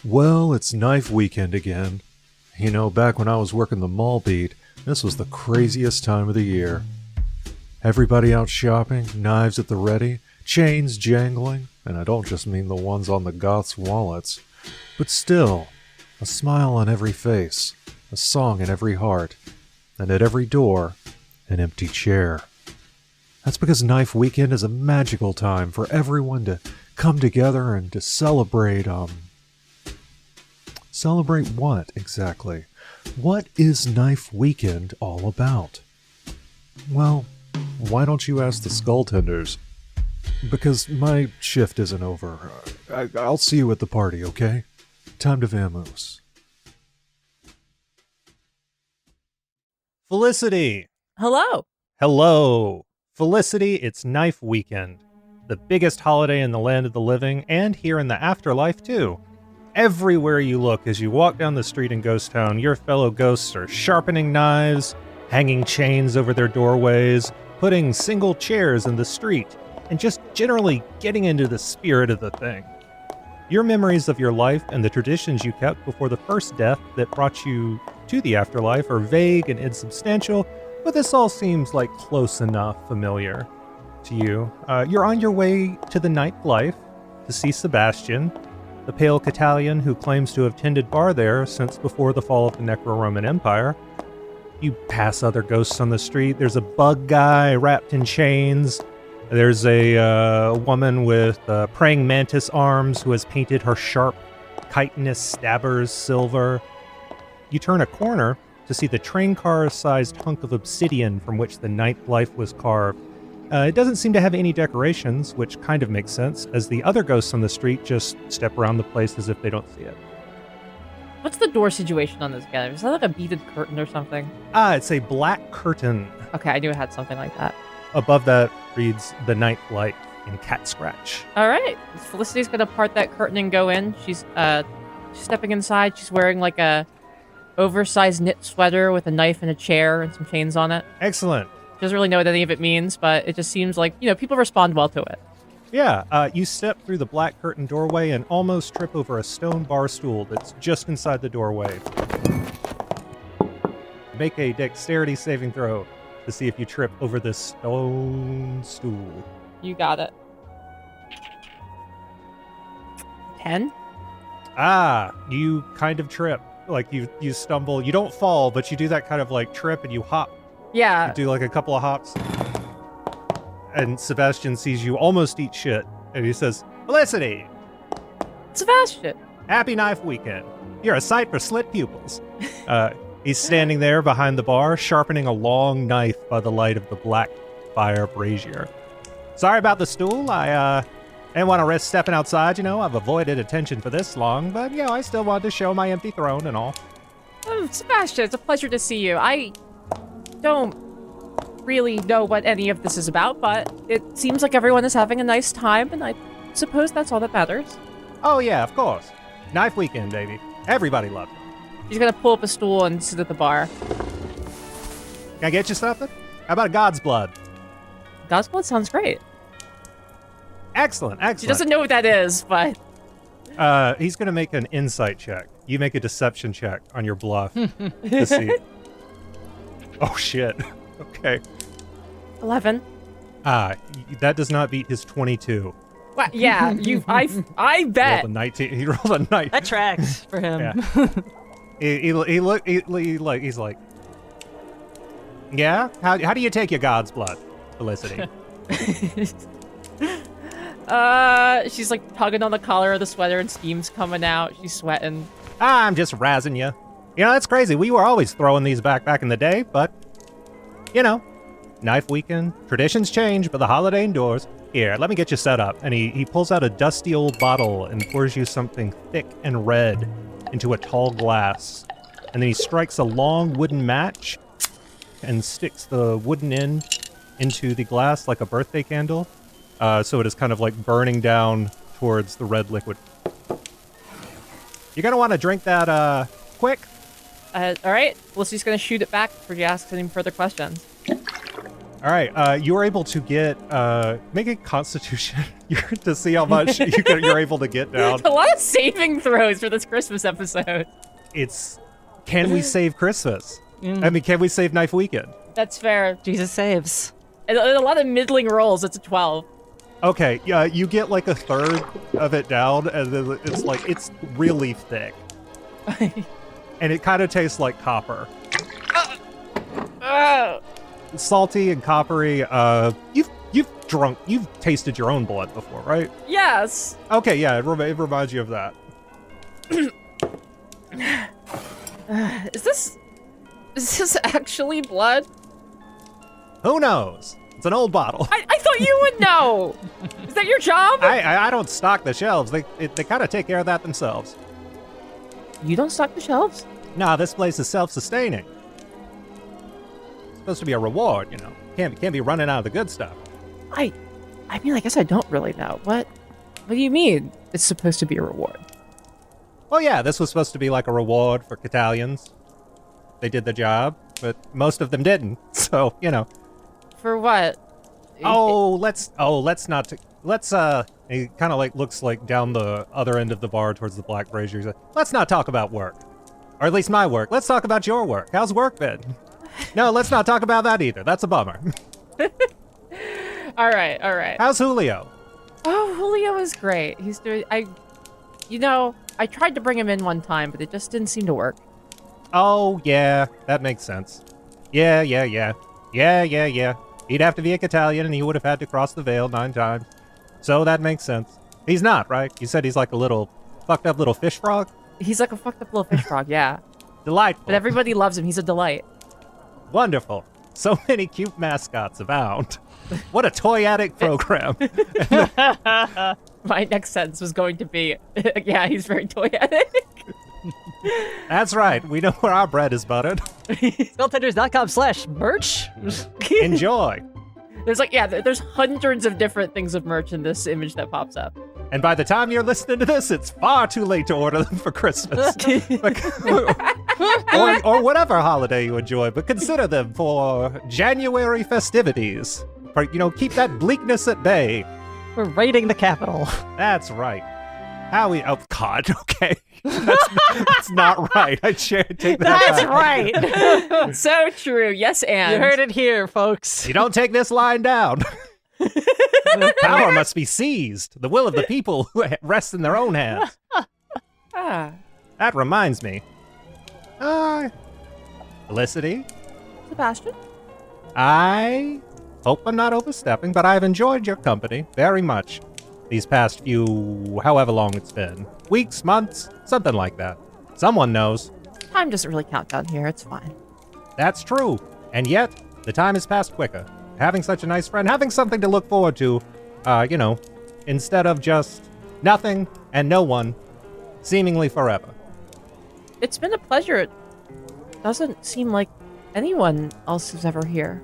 Well, it's knife weekend again. You know, back when I was working the mall beat, this was the craziest time of the year. Everybody out shopping, knives at the ready, chains jangling, and I don't just mean the ones on the goths' wallets. But still, a smile on every face, a song in every heart, and at every door, an empty chair. That's because Knife Weekend is a magical time for everyone to come together and to celebrate, Celebrate what, exactly? What is Knife Weekend all about? Well, why don't you ask the Skulltenders? Because my shift isn't over. I'll see you at the party, okay? Time to vamoose. Felicity! Hello. Hello! Felicity, it's Knife Weekend. The biggest holiday in the land of the living, and here in the afterlife, too. Everywhere you look as you walk down the street in Ghost Town, your fellow ghosts are sharpening knives, hanging chains over their doorways, putting single chairs in the street, and just generally getting into the spirit of the thing. Your memories of your life and the traditions you kept before the first death that brought you to the afterlife are vague and insubstantial, but this all seems like close enough familiar to you. You're on your way to the nightlife to see Sebastian, the pale Catalian who claims to have tended bar there since before the fall of the Necro-Roman Empire. You pass other ghosts on the street. There's a bug guy wrapped in chains. There's a woman with praying mantis arms who has painted her sharp chitinous stabbers silver. You turn a corner to see the train car-sized hunk of obsidian from which the ninth life was carved. It doesn't seem to have any decorations, which kind of makes sense, as the other ghosts on the street just step around the place as if they don't see it. What's the door situation on this guy? Is that like a beaded curtain or something? It's a black curtain. Okay, I knew it had something like that. Above that reads The Ninth Light in cat scratch. All right. Felicity's going to part that curtain and go in. She's stepping inside. She's wearing like a oversized knit sweater with a knife and a chair and some chains on it. Excellent. Doesn't really know what any of it means, but it just seems like, people respond well to it. Yeah, you step through the black curtain doorway and almost trip over a stone bar stool that's just inside the doorway. Make a dexterity saving throw to see if you trip over this stone stool. You got it. 10? You kind of trip. Like you stumble. You don't fall, but you do that kind of like trip and you hop. Yeah. You do like a couple of hops. And Sebastian sees you almost eat shit. And he says, Felicity! Sebastian! Happy Knife Weekend. You're a sight for slit pupils. He's standing there behind the bar, sharpening a long knife by the light of the black fire brazier. Sorry about the stool. I didn't want to risk stepping outside, I've avoided attention for this long, but, I still wanted to show my empty throne and all. Oh, Sebastian, it's a pleasure to see you. I don't really know what any of this is about, but it seems like everyone is having a nice time, and I suppose that's all that matters. Oh, yeah, of course. Knife Weekend, baby. Everybody loves it. She's gonna pull up a stool and sit at the bar. Can I get you something? How about a God's Blood? God's blood sounds great. Excellent. She doesn't know what that is, but... He's going to make an insight check. You make a deception check on your bluff to see. Oh, shit. Okay. 11. That does not beat his 22. What? Yeah, I bet. He rolled a 19. He rolled a 19. That tracks for him. Yeah. He's like, yeah? How do you take your God's blood, Felicity? She's like tugging on the collar of the sweater and steam's coming out. She's sweating. I'm just razzing you. That's crazy. We were always throwing these back in the day, but, Knife Weekend. Traditions change, but the holiday endures. Here, let me get you set up. And he pulls out a dusty old bottle and pours you something thick and red into a tall glass. And then he strikes a long wooden match and sticks the wooden end into the glass like a birthday candle. So it is kind of like burning down towards the red liquid. You're going to want to drink that quick. All right. Felicity's going to shoot it back before she asks any further questions. All right, you were able to get make a Constitution to see how much you're able to get down. A lot of saving throws for this Christmas episode. It's can we save Christmas? I mean, can we save Knife Weekend? That's fair. Jesus saves. And a lot of middling rolls. It's a 12. Okay, yeah, you get like a third of it down, and then it's really thick, and it kind of tastes like copper. Salty and coppery. You've tasted your own blood before, right? Yes. Okay, yeah, it reminds you of that. Is this actually blood? Who knows? It's an old bottle. I thought you would know. Is that your job? I don't stock the shelves. They kind of take care of that themselves. You don't stock the shelves? Nah, this place is self-sustaining. It's supposed to be a reward, you know. Can't be running out of the good stuff. I mean, I guess I don't really know. What do you mean it's supposed to be a reward? Well, yeah, this was supposed to be like a reward for Catalians. They did the job, but most of them didn't. So, you know. For what? He kind of like looks like down the other end of the bar towards the black brazier. He's like, let's not talk about work. Or at least my work. Let's talk about your work. How's work been? No, let's not talk about that either. That's a bummer. All right. How's Julio? Oh, Julio is great. He's doing, I tried to bring him in one time, but it just didn't seem to work. Oh, yeah, that makes sense. Yeah. He'd have to be a Catalian, and he would have had to cross the veil 9 times. So that makes sense. He's not, right? You said he's like a little fucked up little fish frog? He's like a fucked up little fish frog, yeah. Delightful. But everybody loves him. He's a delight. Wonderful. So many cute mascots abound. What a toy-addict program. My next sentence was going to be, yeah, he's very toy-addict. That's right. We know where our bread is buttered. Skulltenders.com/merch. Enjoy. There's hundreds of different things of merch in this image that pops up. And by the time you're listening to this, it's far too late to order them for Christmas. or whatever holiday you enjoy, but consider them for January festivities. For, keep that bleakness at bay. We're raiding the capital. That's right. Oh, God, okay. That's not right. I take that That's back. right. So true. Yes, and. You heard it here, folks. You don't take this line down. Power must be seized. The will of the people rests in their own hands. That reminds me. Felicity? Sebastian? I hope I'm not overstepping, but I've enjoyed your company very much these past few, however long it's been. Weeks, months, something like that. Someone knows. Time doesn't really count down here. It's fine. That's true. And yet, the time has passed quicker. Having such a nice friend, having something to look forward to, instead of just nothing and no one, seemingly forever. It's been a pleasure. It doesn't seem like anyone else is ever here.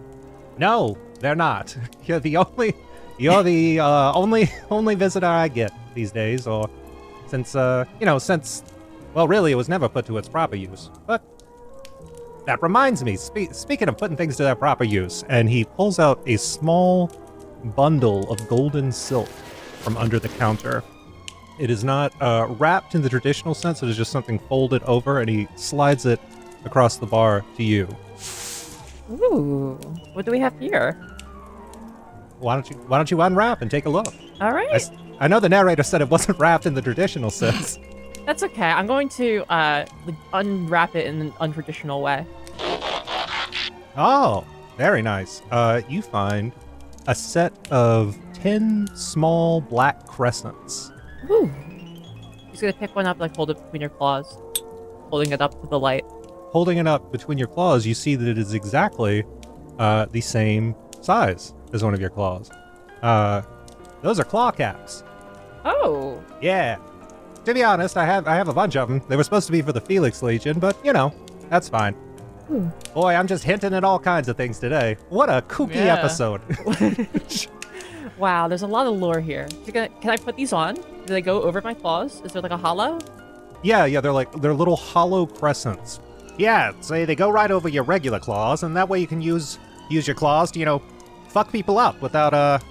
No, they're not. You're the only only visitor I get these days, or since really it was never put to its proper use. But that reminds me, speaking of putting things to their proper use, and he pulls out a small bundle of golden silk from under the counter. It is not wrapped in the traditional sense, it is just something folded over, and he slides it across the bar to you. Ooh, what do we have here? Why don't you unwrap and take a look? All right. I know the narrator said it wasn't wrapped in the traditional sense. That's okay. I'm going to unwrap it in an untraditional way. Oh, very nice. You find a set of 10 small black crescents. Ooh. He's gonna pick one up, hold it between your claws, holding it up to the light. Holding it up between your claws, you see that it is exactly the same size as one of your claws. Those are claw caps. Oh. Yeah. To be honest, I have a bunch of them. They were supposed to be for the Felix Legion, but that's fine. Boy, I'm just hinting at all kinds of things today. What a kooky episode. Wow, there's a lot of lore here. Can I put these on? Do they go over my claws? Is there a hollow? Yeah, they're little hollow crescents. Yeah, say they go right over your regular claws, and that way you can use your claws to, fuck people up without,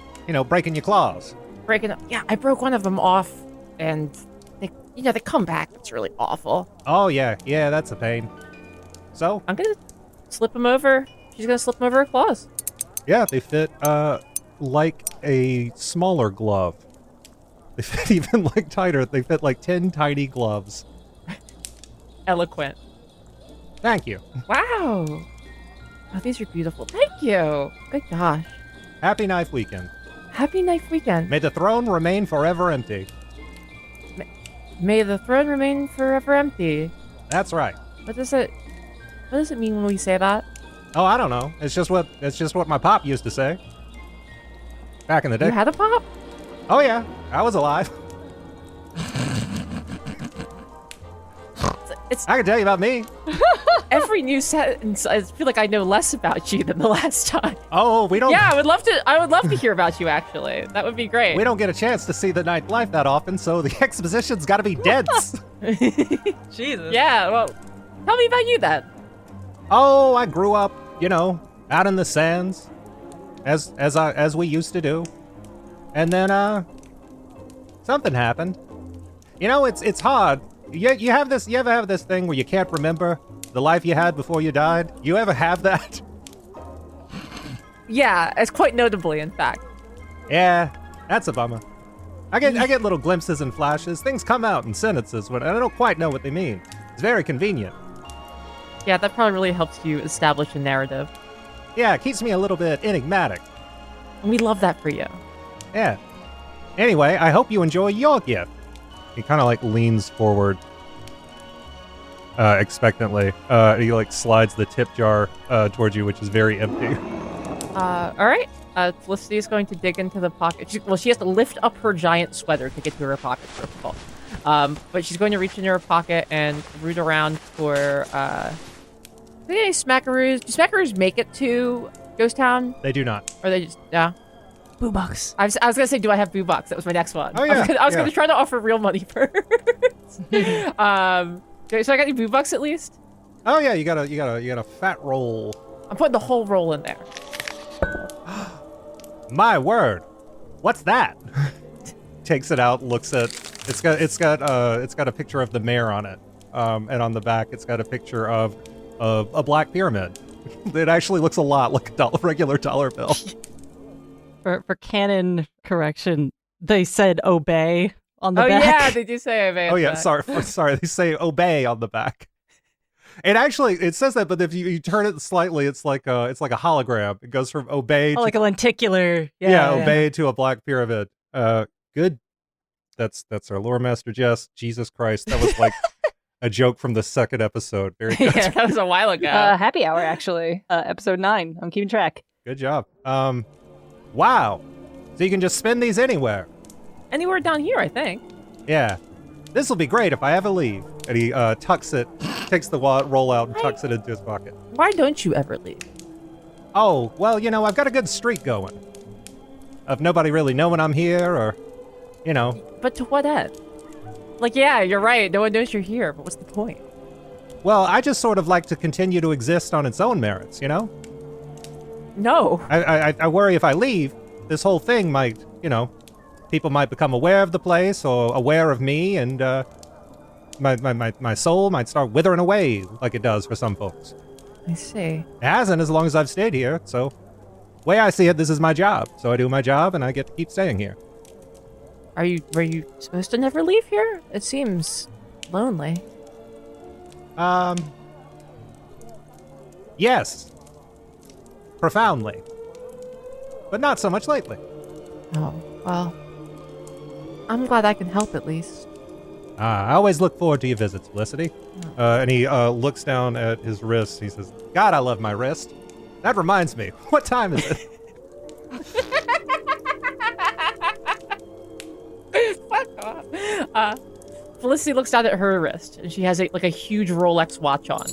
breaking your claws. Breaking up. Yeah, I broke one of them off, and they come back. It's really awful. Oh, yeah, that's a pain. So? I'm gonna slip them over. She's gonna slip them over her claws. Yeah, they fit, like a smaller glove. They fit even, like, tighter. They fit like 10 tiny gloves. Eloquent. Thank you. Wow. Oh, these are beautiful. Thank you. Good gosh. Happy Knife Weekend. Happy Knife Weekend. May the throne remain forever empty. May the throne remain forever empty. That's right. What does it mean when we say that? Oh, I don't know. It's just what my pop used to say. Back in the day. You had a pop? Oh yeah, I was alive. It's I can tell you about me. every new sentence. I feel like I know less about you than the last time. Oh, we don't. Yeah, I would love to hear about you. Actually, that would be great. We don't get a chance to see the nightlife that often, so the exposition's got to be dense. Jesus. Yeah. Well, tell me about you then. Oh, I grew up, out in the sands, as we used to do, and then something happened. It's hard. You ever have this thing where you can't remember the life you had before you died? You ever have that? Yeah, it's quite notably, in fact. Yeah, that's a bummer. I get little glimpses and flashes. Things come out in sentences, but I don't quite know what they mean. It's very convenient. Yeah, that probably really helps you establish a narrative. Yeah, it keeps me a little bit enigmatic. And we love that for you. Yeah. Anyway, I hope you enjoy your gift. He kind of leans forward expectantly. He slides the tip jar towards you, which is very empty. All right. Felicity is going to dig into the pocket. She has to lift up her giant sweater to get to her pocket, first of all. But she's going to reach into her pocket and root around for any smackaroos. Do smackaroos make it to Ghost Town? They do not. Or they just, yeah. Boo bucks. I was gonna say, do I have boo bucks? That was my next one. Oh, yeah. I was gonna try to offer real money first. Okay, so I got any boo bucks at least? Oh yeah, you got a fat roll. I'm putting the whole roll in there. My word, what's that? Takes it out, looks at. It's got a picture of the mayor on it, and on the back it's got a picture of a black pyramid. It actually looks a lot like a regular dollar bill. For canon correction, they said obey on the back. Oh yeah, they do say obey. Oh yeah, sorry. They say obey on the back. It says that, but if you turn it slightly, it's like a hologram. It goes from obey to like a lenticular. obey to a black pyramid. Good. That's our lore master Jess. Jesus Christ, that was like a joke from the second episode. Very good. Yeah, that was a while ago. Happy hour, actually. Episode 9. I'm keeping track. Good job. Wow. So you can just spin these anywhere. Anywhere down here, I think. Yeah. This will be great if I ever leave. And he takes the roll out and tucks it into his pocket. Why don't you ever leave? Oh, well, I've got a good streak going. Of nobody really knowing I'm here, or, But to what end? Yeah, you're right. No one knows you're here, but what's the point? Well, I just sort of like to continue to exist on its own merits, No. I worry if I leave, this whole thing might, people might become aware of the place or aware of me, and my soul might start withering away like it does for some folks. I see. It hasn't as long as I've stayed here, so way I see it, this is my job. So I do my job and I get to keep staying here. Were you supposed to never leave here? It seems lonely. Yes. Profoundly. But not so much lately. Oh, well. I'm glad I can help at least. I always look forward to your visits, Felicity. And he looks down at his wrist. He says, God, I love my wrist. That reminds me. What time is it? Fuck off. Felicity looks down at her wrist, and she has a huge Rolex watch on.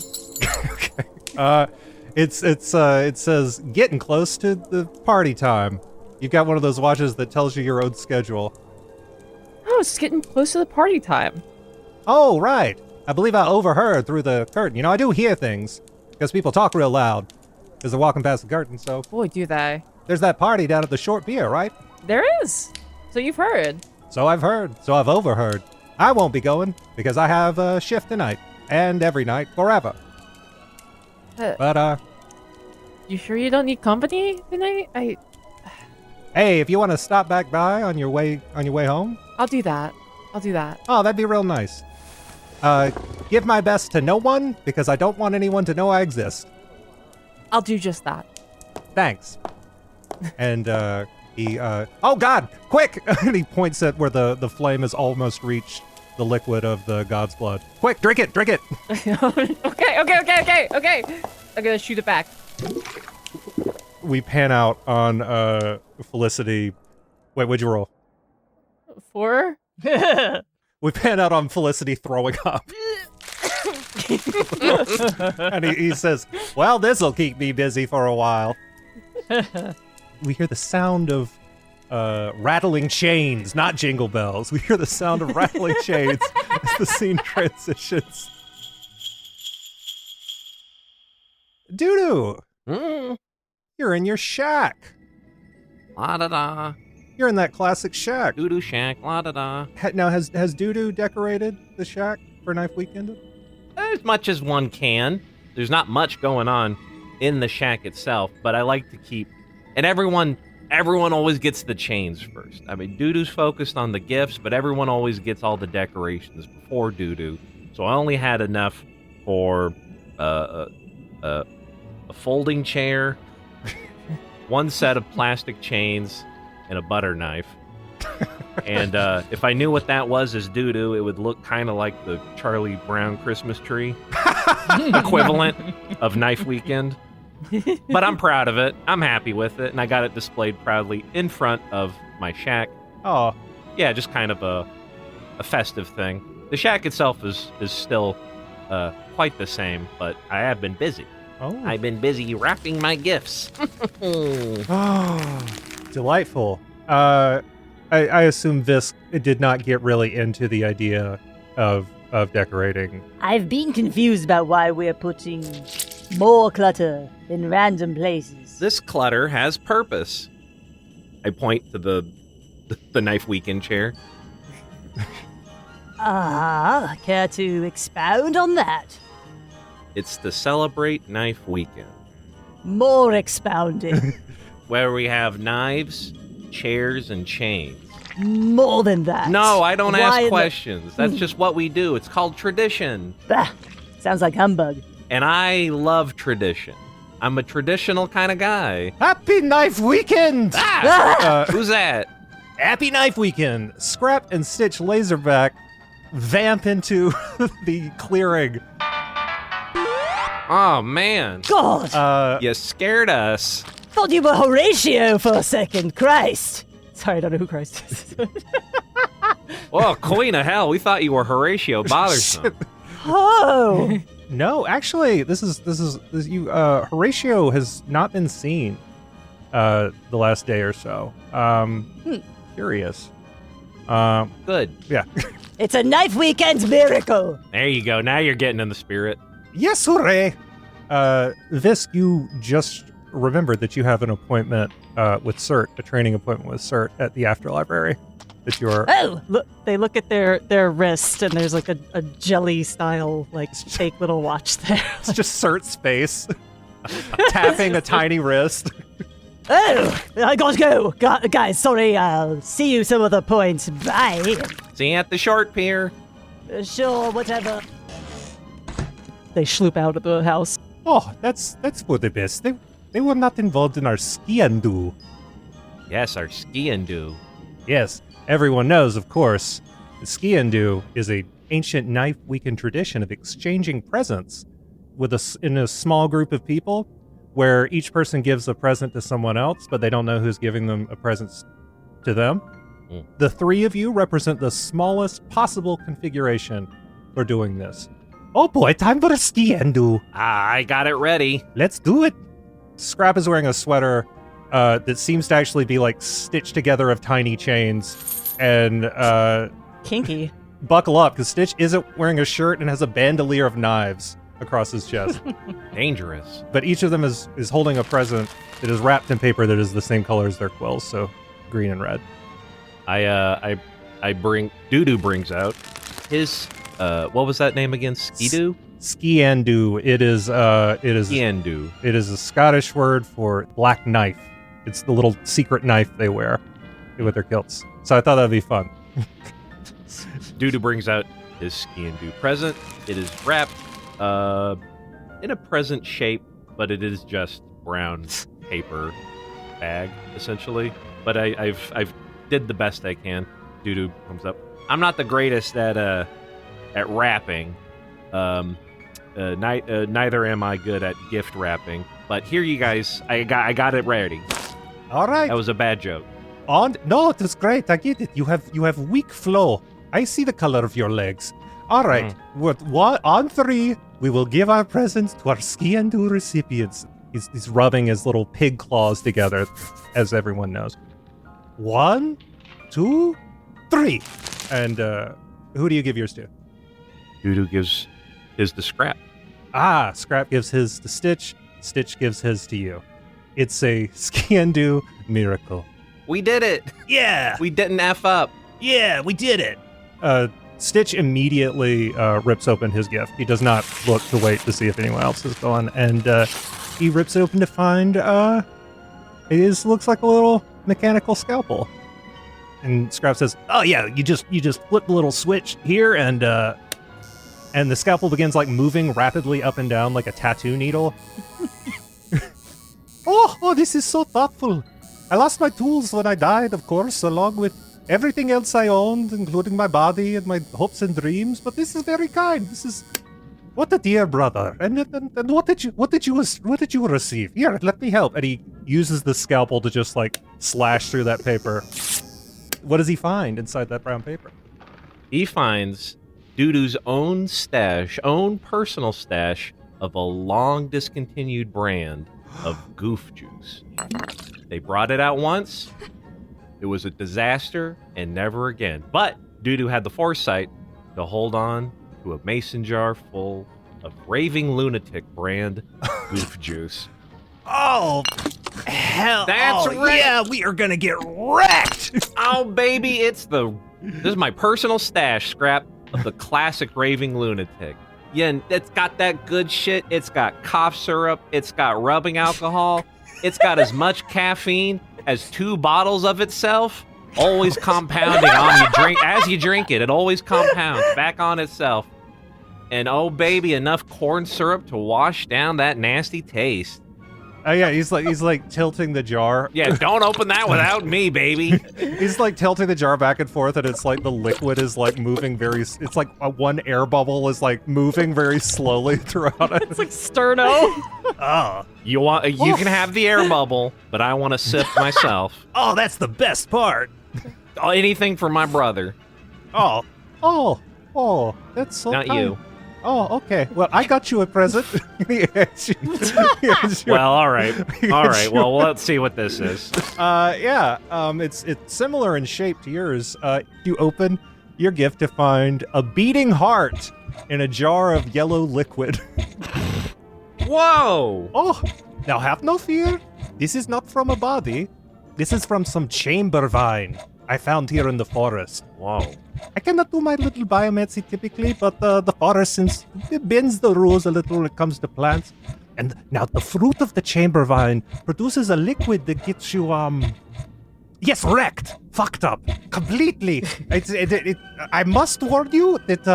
Okay. It says getting close to the party time. You've got one of those watches that tells you your own schedule. Oh, it's getting close to the party time. Oh, right. I believe I overheard through the curtain. I do hear things because people talk real loud as they're walking past the curtain. So Boy, do they. There's that party down at the Short Pier, right? There is. So you've heard. So I've heard. So I've overheard. I won't be going because I have a shift tonight and every night forever. But You sure you don't need company tonight? hey, if you want to stop back by on your way home, I'll do that. oh, that'd be real nice. Give my best to no one because I don't want anyone to know I exist. I'll do just that. Thanks. And he oh God, quick! And he points at where the flame has almost reached the liquid of the god's blood. Quick, drink it. Okay. I'm gonna shoot it back. We pan out on Felicity. Wait, what'd you roll? 4? We pan out on Felicity throwing up. And he says, well, this'll keep me busy for a while. We hear the sound of rattling chains, not jingle bells. We hear the sound of rattling chains as the scene transitions. Doodoo, you're in your shack. La-da-da. You're in that classic shack. Doodoo shack, la-da-da. Now, has Doodoo decorated the shack for Knife Weekend? As much as one can. There's not much going on in the shack itself, but I like to keep... And everyone always gets the chains first. I mean, Doodoo's focused on the gifts, but everyone always gets all the decorations before Doodoo. So I only had enough for a folding chair, one set of plastic chains, and a butter knife. And if I knew what that was as Doodoo, it would look kind of like the Charlie Brown Christmas tree equivalent of Knife Weekend. But I'm proud of it. I'm happy with it, and I got it displayed proudly in front of my shack. Oh, Yeah, just kind of a festive thing. The shack itself is still quite the same, but I have been busy. oh. I've been busy wrapping my gifts. Oh, delightful. I assume Visk did not get really into the idea of decorating. I've been confused about why we're putting more clutter in random places. This clutter has purpose. I point to the Knife Weekend chair. Care to expound on that? It's to celebrate Knife Weekend, More expounding. where we have knives, chairs, and chains. More than that. No, I don't Why ask in the- questions. That's just what we do. It's called tradition. Bah, sounds like humbug. And I love tradition. I'm a traditional kind of guy. Happy Knife Weekend! Ah! Who's that? Happy Knife Weekend! Scrap and Stitch Laserback vamp into the clearing. Oh, man. God, You scared us. thought you were Horatio for a second. Christ. Sorry, I don't know who Christ is. Well, Queen of Hell, we thought you were Horatio Bothersome. Oh. No, actually, this is Horatio has not been seen the last day or so. Curious. Good. Yeah. It's a Knife Weekend miracle. There you go. Now you're getting in the spirit. Yes, hooray! Visk, you just remembered that you have an appointment with Cert, a training appointment with Cert at the Afterlibrary. That you're. Oh, Look, they look at their wrist, and there's like a jelly style like fake little watch there. It's just Cert's face tapping a tiny wrist. oh, I gotta go. Guys, sorry, I'll see you some other point. Bye. See you at the Short Pier. Sure, whatever. They schloop out of the house. Oh, that's for the best. They were not involved in our ski and do. Yes, our ski and do. Yes, everyone knows, of course, the ski and do is a ancient Knife Weekend tradition of exchanging presents in a small group of people, where each person gives a present to someone else, but they don't know who's giving them a present to them. Mm. The three of you represent the smallest possible configuration for doing this. Oh boy, time for a ski and do. I got it ready. Let's do it. Scrap is wearing a sweater that seems to actually be like stitched together of tiny chains, and Kinky. buckle up because Stitch isn't wearing a shirt and has a bandolier of knives across his chest. Dangerous. But each of them is holding a present that is wrapped in paper that is the same color as their quills, so green and red. I bring Doodoo brings out his what was that name again? Skidoo? Skiandu. It is Skiandu. It is a Scottish word for black knife. It's the little secret knife they wear with their kilts. So I thought that'd be fun. Doodoo brings out his Skiandu present. It is wrapped in a present shape, but it is just brown paper bag essentially. But I've did the best I can. Doodoo comes up. I'm not the greatest at wrapping. Neither am I good at gift wrapping. But here, you guys, I got it ready. All right. That was a bad joke. No, it was great. I get it. You have weak flow. I see the color of your legs. All right. On 3, we will give our presents to our Skiandu recipients. He's rubbing his little pig claws together, as everyone knows. 1, 2, 3. And who do you give yours to? Doodoo gives his to Scrap. Scrap gives his to Stitch. Stitch gives his to you. It's a Skiandu miracle. We did it! Yeah! We didn't F up. Yeah, we did it! Stitch immediately rips open his gift. He does not look to wait to see if anyone else is gone, and he rips it open to find looks like a little mechanical scalpel. And Scrap says, "Oh yeah, you just flip the little switch here, and the scalpel begins like moving rapidly up and down like a tattoo needle." Oh, this is so thoughtful. I lost my tools when I died, of course, along with everything else I owned, including my body and my hopes and dreams. But this is very kind. This is what a dear brother. And what did you receive? Here, let me help. And he uses the scalpel to just like slash through that paper. What does he find inside that brown paper? He finds Doodoo's own personal stash of a long discontinued brand of goof juice. They brought it out once. It was a disaster and never again. But Doodoo had the foresight to hold on to a mason jar full of Raving Lunatic brand goof juice. Oh, hell. That's right. Yeah, we are going to get wrecked. Oh, baby, this is my personal stash, Scrap, of the classic Raving Lunatic. Yeah, and it's got that good shit. It's got cough syrup. It's got rubbing alcohol. It's got as much caffeine as 2 bottles of itself, always compounding as you drink it. It always compounds back on itself. And oh, baby, enough corn syrup to wash down that nasty taste. Oh yeah, he's like tilting the jar. Yeah, don't open that without me, baby. He's like tilting the jar back and forth, and it's like the liquid is like moving it's like one air bubble is like moving very slowly throughout it. It's like Sterno. Oh. You can have the air bubble, but I want to sip myself. Oh, that's the best part. Anything for my brother. Oh, that's so Not kind. you. Oh, okay. Well, I got you a present. Well, all right. Well, let's see what this is. It's similar in shape to yours. You open your gift to find a beating heart in a jar of yellow liquid. Whoa! Oh, now have no fear. This is not from a body. This is from some chamber vine I found here in the forest. Whoa. I cannot do my little biomancy typically, but the forest it bends the rules a little when it comes to plants. And now the fruit of the chamber vine produces a liquid that gets you, wrecked, fucked up, completely. I must warn you that,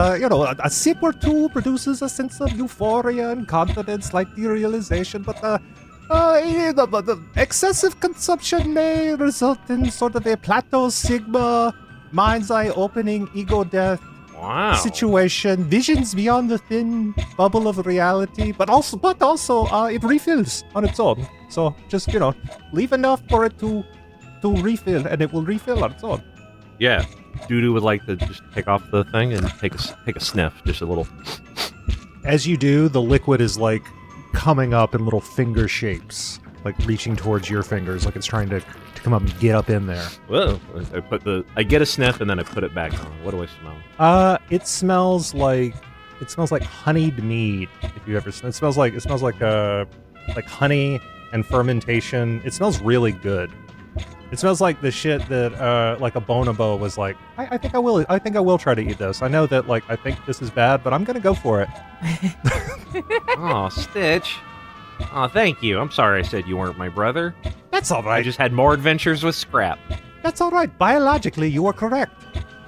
a sip or two produces a sense of euphoria and confidence, like derealization, but the excessive consumption may result in sort of a plateau sigma, mind's eye opening, ego death situation, visions beyond the thin bubble of reality, but also it refills on its own. So just, leave enough for it to refill, and it will refill on its own. Yeah. Doodoo would like to just take off the thing and take a sniff, just a little. As you do, the liquid is like coming up in little finger shapes, like reaching towards your fingers, like it's trying to come up and get up in there. Whoa! I get a sniff and then I put it back on. What do I smell? It smells like like honeyed mead. If you ever, it smells like honey and fermentation. It smells really good. It smells like the shit that like a bonobo was like. I think I will try to eat this. I know that like I think this is bad, but I'm gonna go for it. Oh, Stitch. Oh, thank you. I'm sorry I said you weren't my brother. That's all I right. just had more adventures with Scrap. That's all right. Biologically, you are correct.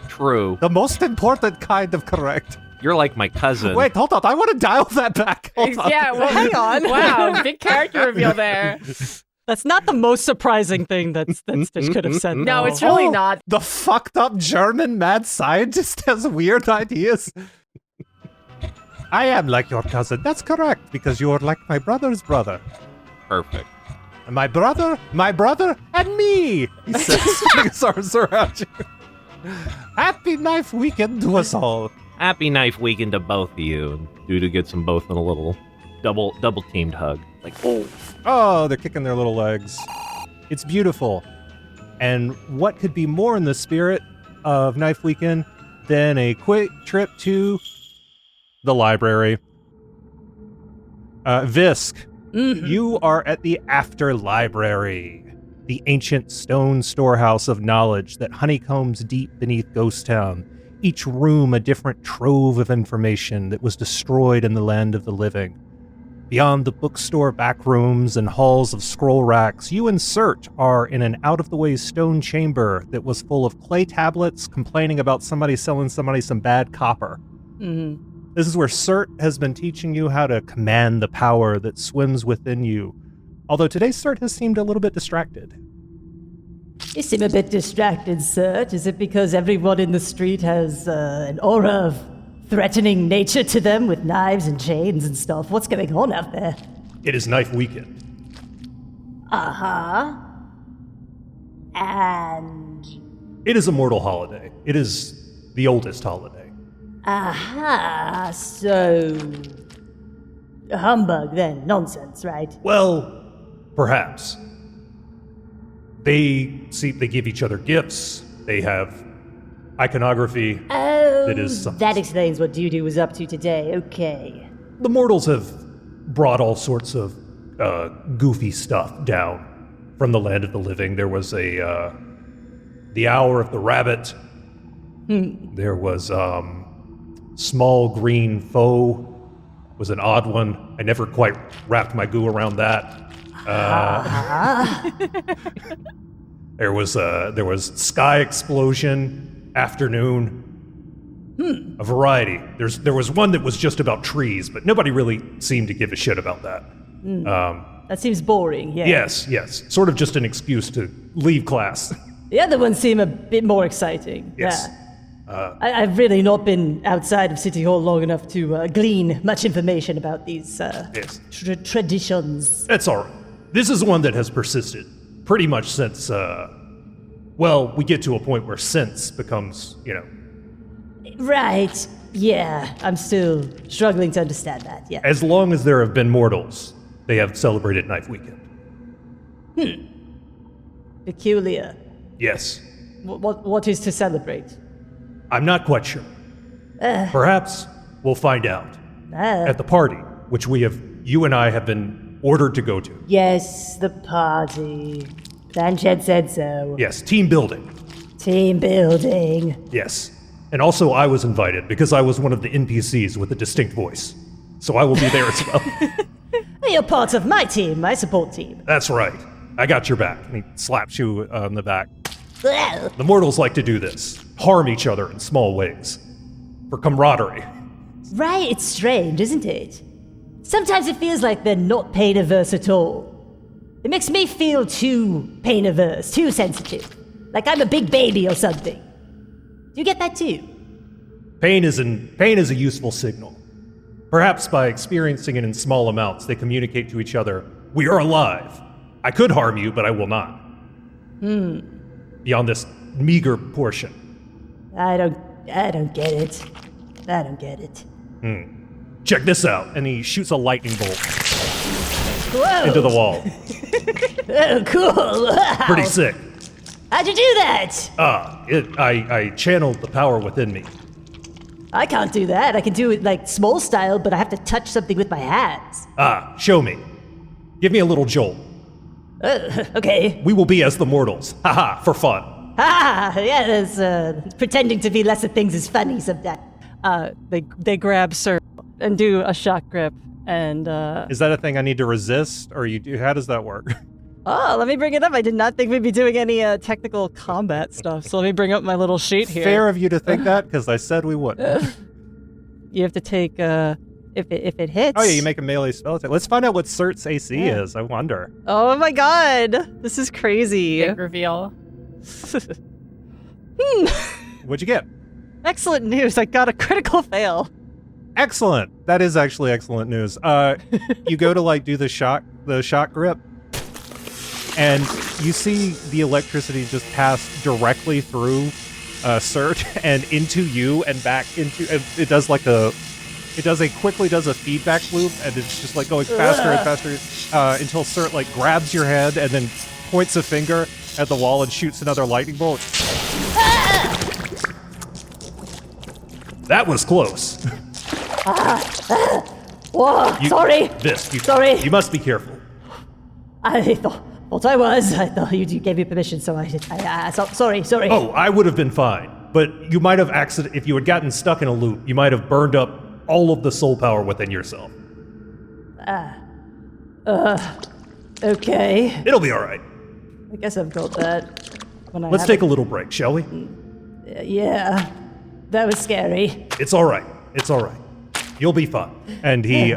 True. The most important kind of correct. You're like my cousin. Wait, hold on. I want to dial that back. Hold on. Yeah, well, Hang on. Wow, big character reveal there. That's not the most surprising thing that Stitch could have said. No, though. it's really not. The fucked up German mad scientist has weird ideas. I am like your cousin. That's correct, because you are like my brother's brother. Perfect. And my brother, and me. He says, putting his arms around you. Happy knife weekend to us all. Happy knife weekend to both of you. And Doodoo gets them both in a little double teamed hug. Like, oh. Oh, they're kicking their little legs. It's beautiful. And what could be more in the spirit of Knife Weekend than a quick trip to the library? Visk, you are at the After Library, the ancient stone storehouse of knowledge that honeycombs deep beneath Ghost Town. Each room a different trove of information that was destroyed in the land of the living. Beyond the bookstore back rooms and halls of scroll racks, you and Cert are in an out-of-the-way stone chamber that was full of clay tablets complaining about somebody selling somebody some bad copper. Mm-hmm. This is where Cert has been teaching you how to command the power that swims within you. Although today Cert has seemed a little bit distracted. You seem a bit distracted, Cert. Is it because everyone in the street has an aura of threatening nature to them with knives and chains and stuff? What's going on out there? It is Knife Weekend. Uh-huh. And... It is a mortal holiday. It is the oldest holiday. Aha, so... humbug then, nonsense, right? Well, perhaps. They give each other gifts. They have iconography. Oh, That is something. that explains what Doodoo was up to today, okay. The mortals have brought all sorts of goofy stuff down from the land of the living. There was the Hour of the Rabbit. There was Small Green Foe was an odd one. I never quite wrapped my goo around that. There was Sky Explosion, Afternoon. A variety. There was one that was just about trees, but nobody really seemed to give a shit about that. That seems boring, yeah. Yes. Sort of just an excuse to leave class. The other ones seem a bit more exciting. Yes. Yeah. I've really not been outside of City Hall long enough to glean much information about these Yes. traditions. That's all right. This is one that has persisted pretty much since, we get to a point where sense becomes, Right. Yeah, I'm still struggling to understand that, yeah. as long as there have been mortals, they have celebrated Knife Weekend. Peculiar. Yes. What is to celebrate? I'm not quite sure. Perhaps we'll find out at the party, which you and I have been ordered to go to. Yes, the party. Planchet said so. Yes, team building. Team building. Yes. And also I was invited because I was one of the NPCs with a distinct voice. So I will be there as well. You're part of my team, my support team. That's right. I got your back. And he slaps you on the back. Well, The mortals like to do this. Harm each other in small ways. For camaraderie. right, it's strange, isn't it? Sometimes it feels like they're not pain-averse at all. It makes me feel too pain-averse, too sensitive. Like I'm a big baby or something. Do you get that too? Pain is a useful signal. Perhaps by experiencing it in small amounts, they communicate to each other, we are alive. I could harm you, but I will not. Beyond this meager portion. I don't get it. I don't get it. Check this out. And he shoots a lightning bolt Whoa! into the wall. Oh, cool! Wow. Pretty sick. How'd you do that? I channeled the power within me. I can't do that. I can do it like small style, but I have to touch something with my hands. Ah, show me. Give me a little jolt. Okay. We will be as the mortals. Haha, for fun. Ah, yes, pretending to be less of things is funny sometimes. They grab Sir and do a shock grip, and Is that a thing I need to resist, or you do? How does that work? oh, let me bring it up. I did not think we'd be doing any technical combat stuff, so let me bring up my little sheet here. Fair of you to think that, because I said we wouldn't. You have to take if it hits. Oh yeah, you make a melee spell attack. Let's find out what Cert's AC is. I wonder. Oh my god, this is crazy. Big reveal. What'd you get? Excellent news. I got a critical fail. Excellent. That is actually excellent news. You go to like do the shock grip, and you see the electricity just pass directly through Cert and into you and back into. It does quickly does a feedback loop, and it's just like going faster and faster until Cert like grabs your head and then points a finger at the wall and shoots another lightning bolt. That was close. Whoa, sorry. Visk, Sorry. You must be careful. I thought I was. I thought you gave me permission, so sorry. Oh, I would have been fine. But you might have if you had gotten stuck in a loop, you might have burned up all of the soul power within yourself. Okay. It'll be all right. I guess I've got that. Let's take a little break, shall we? Yeah. That was scary. It's all right. It's all right. You'll be fine. And he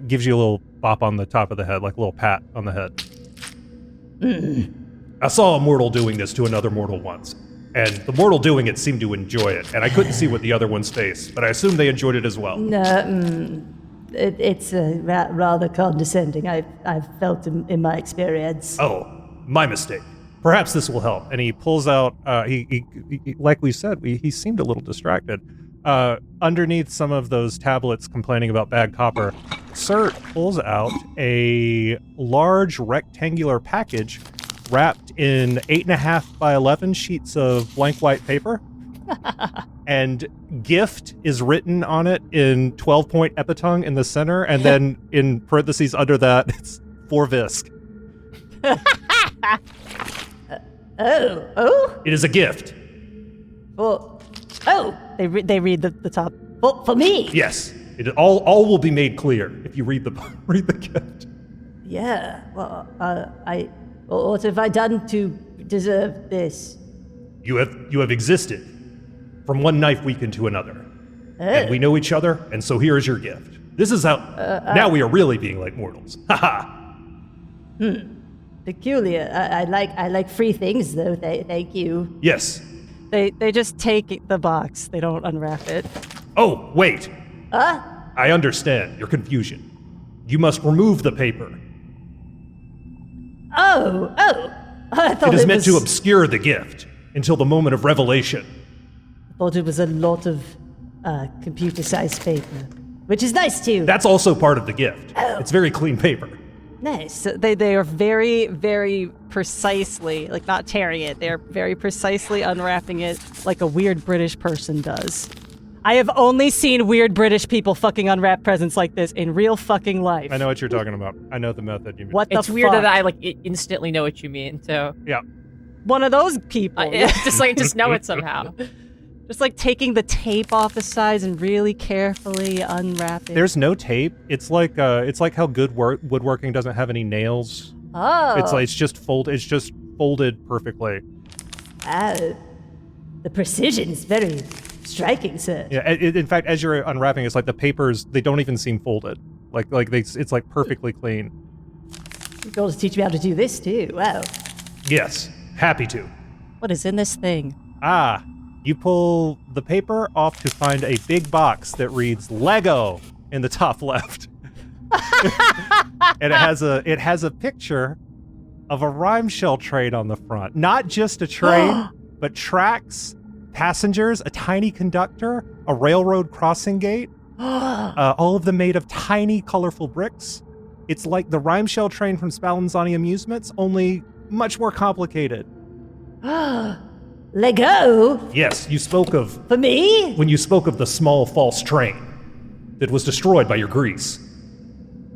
gives you a little bop on the top of the head, like a little pat on the head. I saw a mortal doing this to another mortal once, and the mortal doing it seemed to enjoy it, and I couldn't see what the other one's face, but I assume they enjoyed it as well. It's rather condescending. I've felt in my experience. Oh, my mistake. Perhaps this will help. And he pulls out, he like we said, he seemed a little distracted. Underneath some of those tablets complaining about bad copper, Cert pulls out a large rectangular package wrapped in 8.5 by 11 sheets of blank white paper. And gift is written on it in 12-point epitongue in the center, and then in parentheses under that, it's for Visk. Oh? It is a gift. Well, oh, They read the top. for me? Yes. All will be made clear if you read the gift. Yeah. Well, what have I done to deserve this? You have existed from one knife weekend to another. And we know each other, and so here is your gift. This is how now we are really being like mortals. Haha. Peculiar. I like free things, though. Thank you. Yes. They just take the box. They don't unwrap it. Oh, wait. I understand your confusion. You must remove the paper. Oh. I thought It is meant to was, obscure the gift until the moment of revelation. I thought it was a lot of computer-sized paper, which is nice too. That's also part of the gift. It's very clean paper. Nice. So they are very, very precisely, like not tearing it, they're very precisely unwrapping it like a weird British person does. I have only seen weird British people fucking unwrap presents like this in real fucking life. I know what you're talking about. I know the method you mean. What the It's weird fuck? that I instantly know what you mean. So Yeah. One of those people. just know it somehow. Just like taking the tape off the sides and really carefully unwrapping. There's no tape. It's like how good woodworking doesn't have any nails. Oh. It's just folded perfectly. The precision is very striking, sir. Yeah. In fact, as you're unwrapping, it's like the papers, they don't even seem folded. It's like perfectly clean. You're going to teach me how to do this too. Wow. Yes. Happy to. What is in this thing? You pull the paper off to find a big box that reads Lego in the top left. And it has a picture of a rhyme shell train on the front. Not just a train, but tracks, passengers, a tiny conductor, a railroad crossing gate, all of them made of tiny, colorful bricks. It's like the rhyme shell train from Spallanzani Amusements, only much more complicated. Lego? Yes, you spoke of For me? when you spoke of the small false train that was destroyed by your grease.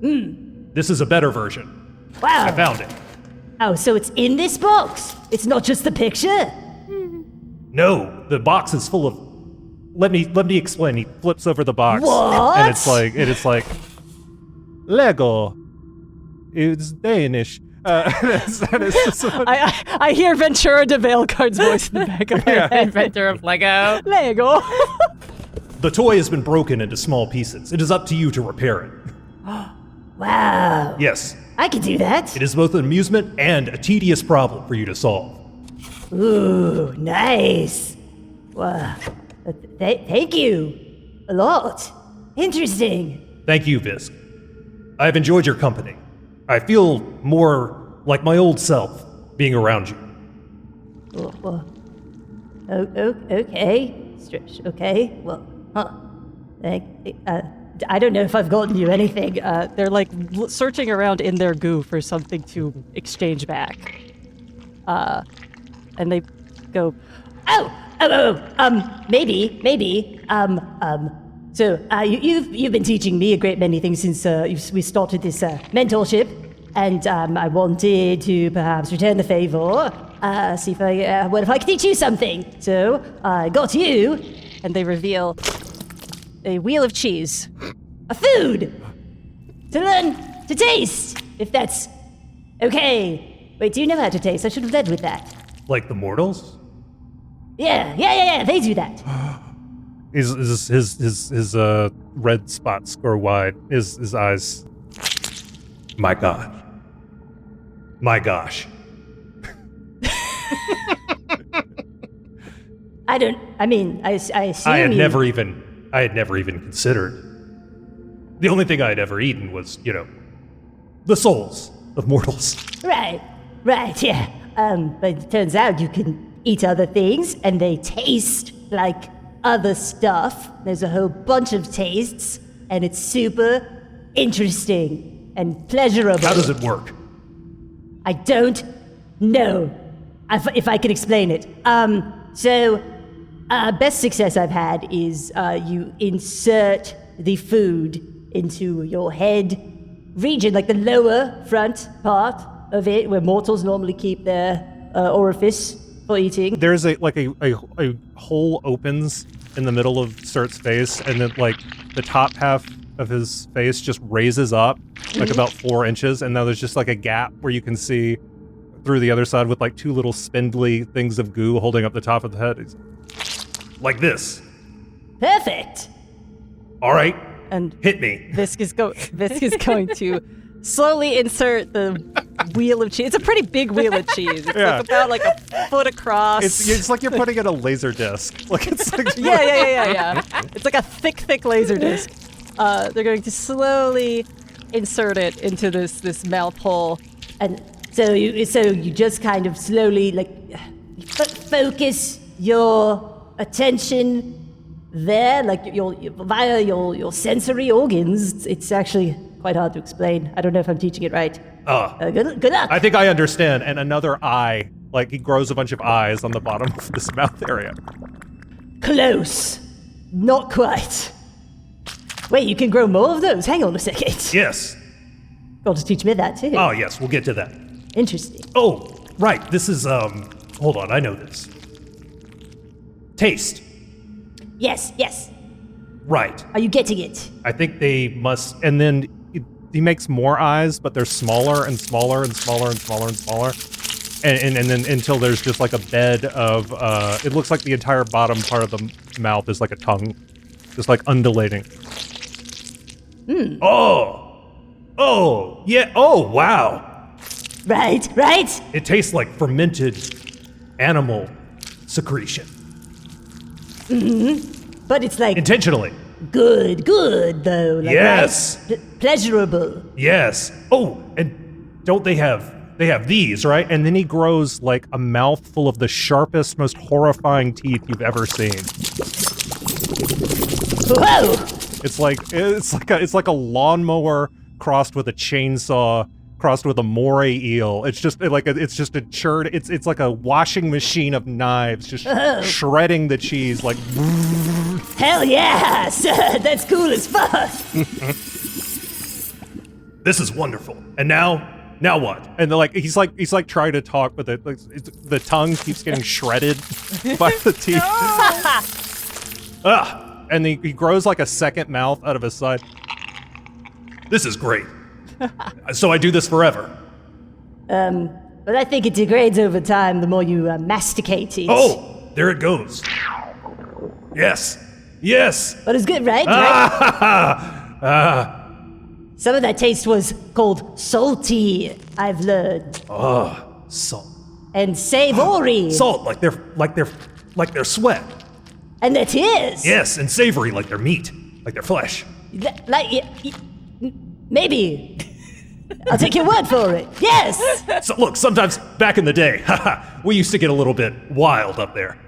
This is a better version. Wow. I found it. Oh, so it's in this box? It's not just the picture? No, the box is full of. Let me explain. He flips over the box, What? and it's like Lego. It's Danish. That is just I hear Ventura de Veilguard's voice in the back of my head. Inventor of Lego. Lego. the toy has been broken into small pieces. It is up to you to repair it. Wow. Yes, I can do that. it is both an amusement and a tedious problem for you to solve. Ooh, nice. Wow. Thank you. A lot. Interesting. Thank you, Visk. I have enjoyed your company. I feel more like my old self being around you. Okay. Okay. Well, huh. I don't know if I've gotten you anything. They're like searching around in their goo for something to exchange back. And they go, maybe. So you've been teaching me a great many things since we started this mentorship, and I wanted to perhaps return the favor. See if I can teach you something. So I got you and they reveal a wheel of cheese. a food to learn to taste, if that's okay. Wait, do you know how to taste? I should have led with that. Like the mortals? Yeah. They do that. His red spots go wide. His eyes. My God. My gosh. I assume I had you... never even considered. The only thing I had ever eaten was, the souls of mortals. Right, yeah. But it turns out you can eat other things, and they taste like other stuff. There's a whole bunch of tastes, and it's super interesting and pleasurable. How does it work? I don't know if I can explain it. Best success I've had is you insert the food into your head region, like the lower front part of it, where mortals normally keep their orifice for eating. There's a hole opens in the middle of Surt's face, and then the top half of his face just raises up about 4 inches, and now there's just a gap where you can see through the other side with two little spindly things of goo holding up the top of the head. It's like this. Perfect. All right, and hit me. Visk is going to slowly insert the wheel of cheese. It's a pretty big wheel of cheese. It's about a foot across. It's like you're putting in a laser disc. Yeah. It's like a thick laser disc. They're going to slowly insert it into this mouth hole. And so you just kind of slowly focus your attention there, via your sensory organs. It's actually quite hard to explain. I don't know if I'm teaching it right. Good luck. I think I understand. And another eye, he grows a bunch of eyes on the bottom of this mouth area. Close. Not quite. Wait, you can grow more of those? Hang on a second. Yes. Got to teach me that too. Oh, yes, we'll get to that. Interesting. Oh, right. This is, hold on, I know this. Taste. Yes. Right. Are you getting it? I think they must, and then he makes more eyes, but they're smaller and smaller and smaller and smaller and smaller. And then until there's just a bed of, it looks like the entire bottom part of the mouth is like a tongue, just undulating. Oh, yeah, oh, wow. Right. It tastes like fermented animal secretion. But it's Intentionally. good though. Yes. Pleasurable. Yes. Oh, and don't they have these, right? And then he grows a mouthful of the sharpest, most horrifying teeth you've ever seen. Whoa! It's like a lawnmower crossed with a chainsaw crossed with a moray eel. It's just like it's just a churn. It's like a washing machine of knives, just shredding the cheese. Like, Hell yeah! That's cool as fuck! this is wonderful. And now what? And he's like trying to talk, but the tongue keeps getting shredded by the teeth. And he grows like a second mouth out of his side. This is great. So I do this forever. But I think it degrades over time the more you masticate it. Oh, there it goes. Yes. But it's good, right? Some of that taste was called salty, I've learned. Salt. And savory. Salt, like their sweat. And that is. Yes, and savory, like their meat, like their flesh. Maybe. I'll take your word for it. Yes. So look, sometimes back in the day, we used to get a little bit wild up there.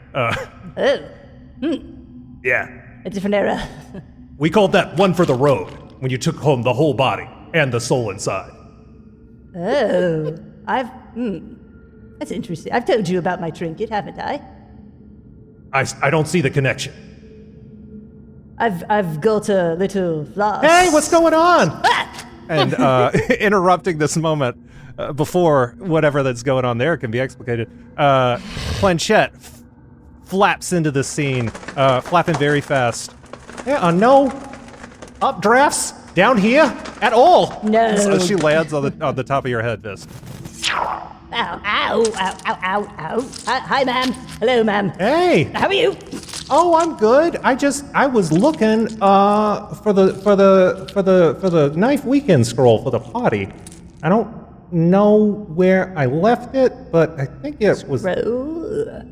Yeah. A different era. We called that one for the road, when you took home the whole body and the soul inside. Oh, that's interesting. I've told you about my trinket, haven't I? I don't see the connection. I've got a little flask. Hey, what's going on? Ah! And interrupting this moment before whatever that's going on there can be explicated, Planchette flaps into the scene, flapping very fast. Yeah, no updrafts down here at all. No. So she lands on the top of your head, Visk. Ow. Hi, ma'am. Hello, ma'am. Hey. How are you? Oh, I'm good. I was looking for the knife weekend scroll for the party. I don't know where I left it, but I think it was.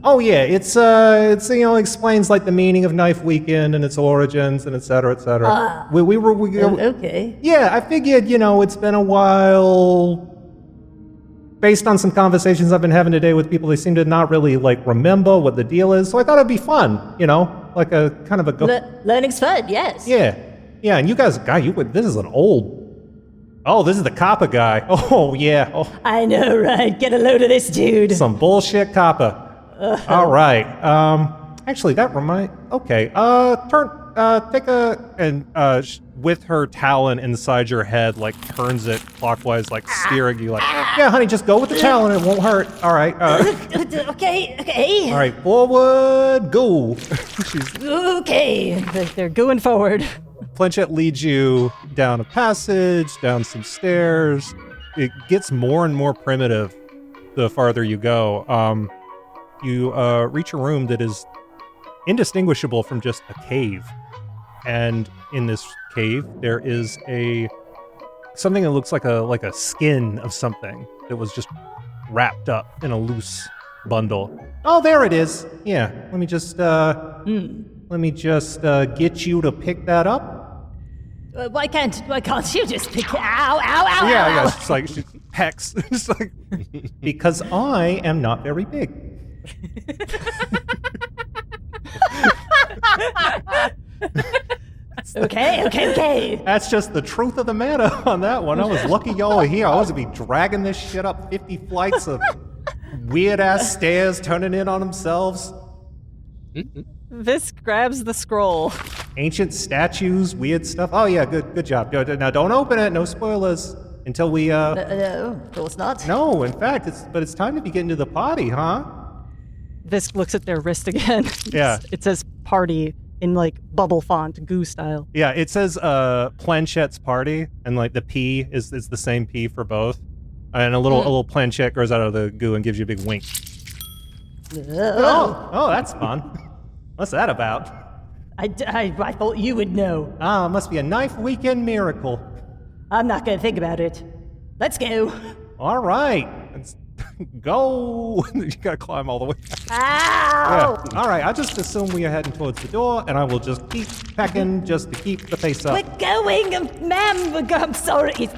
Oh yeah, it's explains like the meaning of knife weekend and its origins and et cetera, et cetera. Okay. Yeah, I figured it's been a while. Based on some conversations I've been having today with people, they seem to not really remember what the deal is. So I thought it'd be fun, like a kind of a learning's fun, yes. Yeah, and you guys, this is an old. Oh, this is the copper guy. Oh yeah. Oh. I know, right? Get a load of this, dude. Some bullshit copper. All right. Actually, that okay. Take with her talon inside your head, turns it clockwise, steering you, yeah, honey, just go with the talon, it won't hurt. All right. Okay. All right, forward, go. Okay. They're going forward. Planchette leads you down a passage, down some stairs. It gets more and more primitive the farther you go. You reach a room that is indistinguishable from just a cave. And in this cave, there is something that looks like a skin of something that was just wrapped up in a loose bundle. Oh, there it is. Yeah, let me just get you to pick that up. Why can't you just pick? Ow! Yeah. It's like she pecks. It's like because I am not very big. Okay. That's just the truth of the matter on that one. I was lucky y'all were here. I was gonna be dragging this shit up 50 flights of weird-ass stairs, turning in on themselves. Visk grabs the scroll. Ancient statues, weird stuff. Oh yeah, good job. Now don't open it. No spoilers until we. No, of course not. No, in fact, it's time to be getting to the party, huh? Visk looks at their wrist again. Yeah. It says party in bubble font, goo style. Yeah, it says Planchette's party, and the P is the same P for both. And a little planchette grows out of the goo and gives you a big wink. Oh, that's fun. What's that about? I thought you would know. Ah, it must be a knife weekend miracle. I'm not gonna think about it. Let's go. All right, let's go. You gotta climb all the way. Ow! Yeah. All right, I just assume we are heading towards the door, and I will just keep pecking just to keep the pace up. We're going, ma'am. I'm sorry.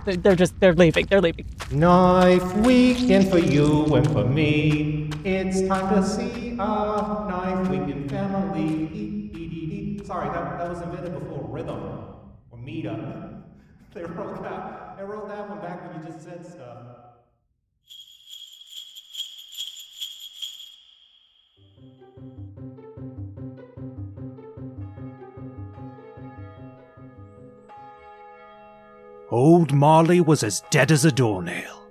They're leaving. They're leaving. Knife weekend for you and for me. It's time to see our knife weekend family. Sorry, that was invented before rhythm or meter. They rolled that one back when you just said stuff. Old Marley was as dead as a doornail.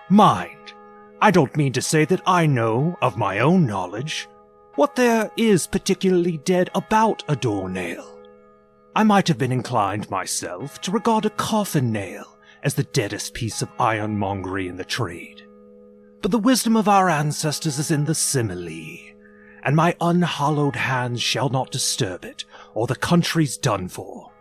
Mind, I don't mean to say that I know, of my own knowledge, what there is particularly dead about a doornail. I might have been inclined myself to regard a coffin nail as the deadest piece of ironmongery in the trade. But the wisdom of our ancestors is in the simile, and my unhallowed hands shall not disturb it, or the country's done for.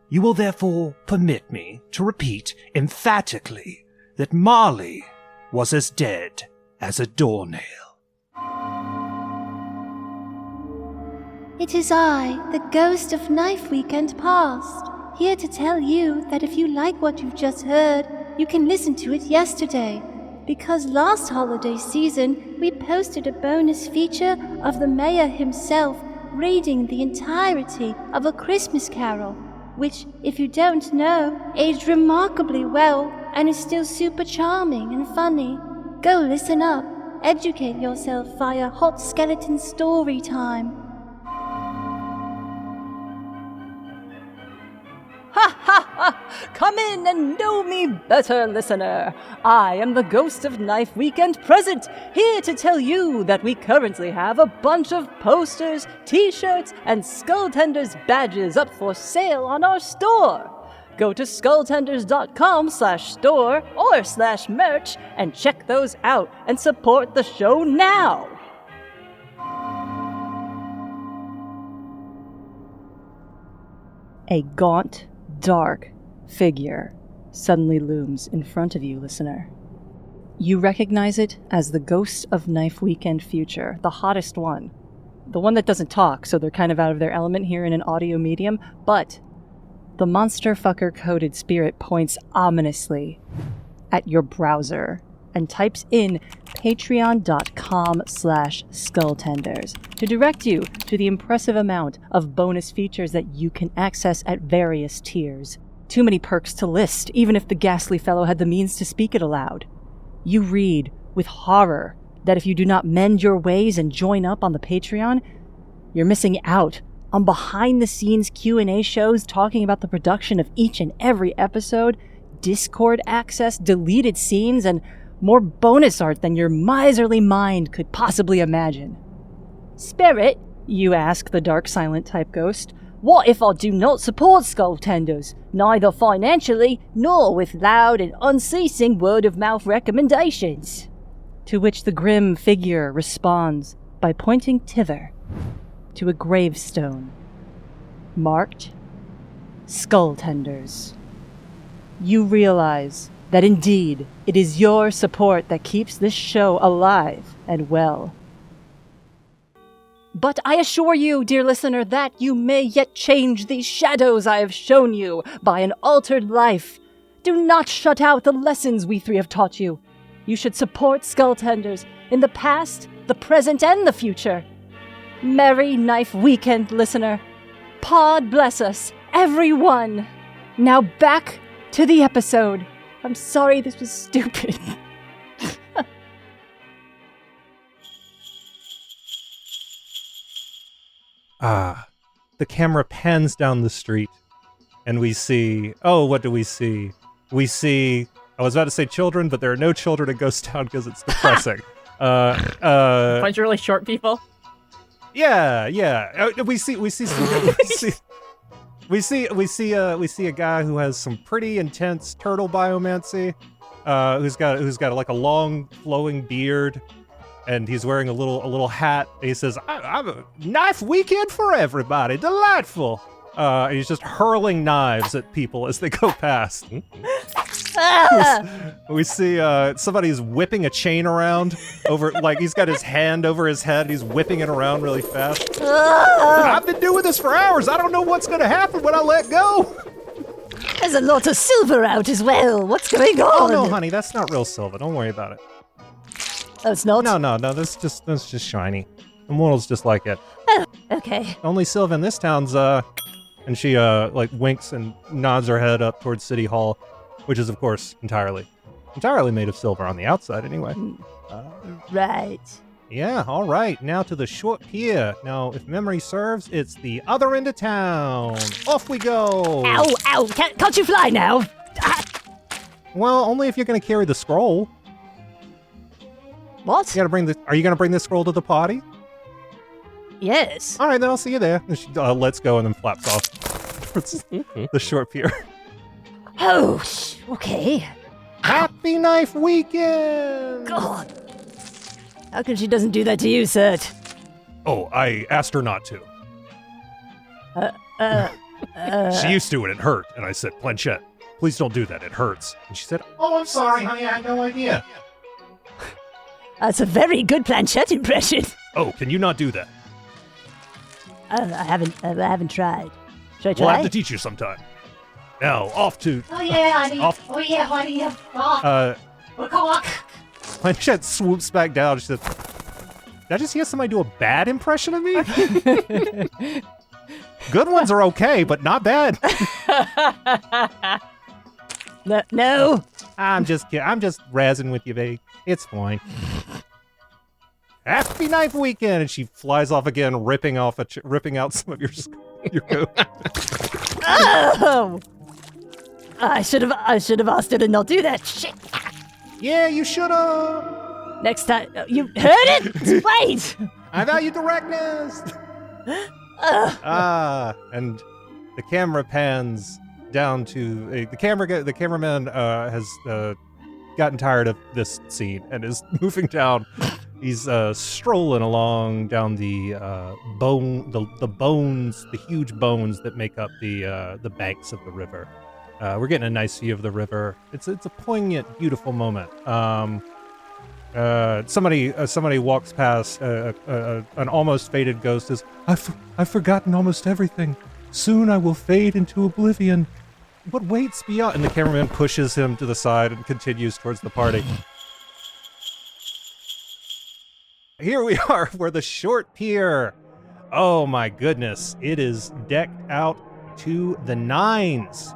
You will therefore permit me to repeat emphatically that Marley was as dead as a doornail. It is I, the ghost of Knife Weekend Past, here to tell you that if you like what you've just heard, you can listen to it yesterday, because last holiday season we posted a bonus feature of the mayor himself reading the entirety of A Christmas Carol, which, if you don't know, aged remarkably well and is still super charming and funny. Go listen up, educate yourself via Hot Skeleton Story Time. Ha ha ha! Come in and know me better, listener. I am the ghost of Knife Weekend Present, here to tell you that we currently have a bunch of posters, t-shirts, and Skulltenders badges up for sale on our store. Go to skulltenders.com/store or /merch and check those out and support the show now. A gaunt, dark figure suddenly looms in front of you, listener. You recognize it as the ghost of Knife Weekend Future, the hottest one. The one that doesn't talk, so they're kind of out of their element here in an audio medium, but the monster fucker coded spirit points ominously at your browser and types in patreon.com/skulltenders to direct you to the impressive amount of bonus features that you can access at various tiers. Too many perks to list, even if the ghastly fellow had the means to speak it aloud. You read with horror that if you do not mend your ways and join up on the Patreon, you're missing out on behind-the-scenes Q&A shows talking about the production of each and every episode, Discord access, deleted scenes, and more bonus art than your miserly mind could possibly imagine. Spirit, you ask the dark silent type ghost, what if I do not support Skulltenders, neither financially nor with loud and unceasing word-of-mouth recommendations? To which the grim figure responds by pointing thither to a gravestone marked Skulltenders. You realize that indeed it is your support that keeps this show alive and well. But I assure you, dear listener, that you may yet change these shadows I have shown you by an altered life. Do not shut out the lessons we three have taught you. You should support Skulltenders in the past, the present, and the future. Merry Knife Weekend, listener. Pod bless us, everyone. Now back to the episode. I'm sorry this was stupid. The camera pans down the street, and we see... Oh, what do we see? We see... I was about to say children, but there are no children in Ghost Town because it's depressing. Bunch of really short people. Yeah. We see a guy who has some pretty intense turtle biomancy. Who's got like a long flowing beard, and he's wearing a little hat. And he says, "I'm a knife weekend for everybody, delightful." And he's just hurling knives at people as they go past. We see somebody's whipping a chain around over, like he's got his hand over his head. He's whipping it around really fast. I've been doing this for hours. I don't know what's going to happen when I let go. There's a lot of silver out as well. What's going on? Oh no, honey, that's not real silver. Don't worry about it. Oh, it's not? No. That's just shiny. The model's just like it. Oh, okay. Only silver in this town's And she like winks and nods her head up towards City Hall, which is of course entirely made of silver on the outside anyway. Right. Yeah, all right. Now to the short pier. Now, if memory serves, it's the other end of town. Off we go. Ow, ow. Can't you fly now? Well, only if you're going to carry the scroll. What? Are you going to bring the scroll to the party? Yes. All right, then I'll see you there. And she lets go and then flaps off towards the short pier. Oh, okay. Happy Knife Weekend! God. How come she doesn't do that to you, Sert? Oh, I asked her not to. She used to and it hurt. And I said, Planchette, please don't do that. It hurts. And she said, oh, I'm sorry, honey. I had no idea. That's a very good Planchette impression. Oh, can you not do that? I haven't tried. Should I try? We'll have to teach you sometime. Now, off to... Oh yeah, honey. Oh yeah, honey. Oh, come on. Planchette swoops back down. She says, did I just hear somebody do a bad impression of me? Good ones are okay, but not bad. No. I'm just kidding. I'm just razzing with you, babe. It's fine. Happy Knife Weekend! And she flies off again, ripping out some of your coat. Oh! I should have asked her to not do that. Shit. Yeah, you should've. Next time, you heard it? Wait. I value directness. And the camera pans down to the cameraman has gotten tired of this scene and is moving down. He's strolling along down the huge bones that make up the banks of the river. We're getting a nice view of the river. It's a poignant, beautiful moment. Somebody walks past. An almost faded ghost says, I've forgotten almost everything. Soon I will fade into oblivion. What waits beyond? And the cameraman pushes him to the side and continues towards the party. Here we are. We're the short pier. Oh my goodness. It is decked out to the nines.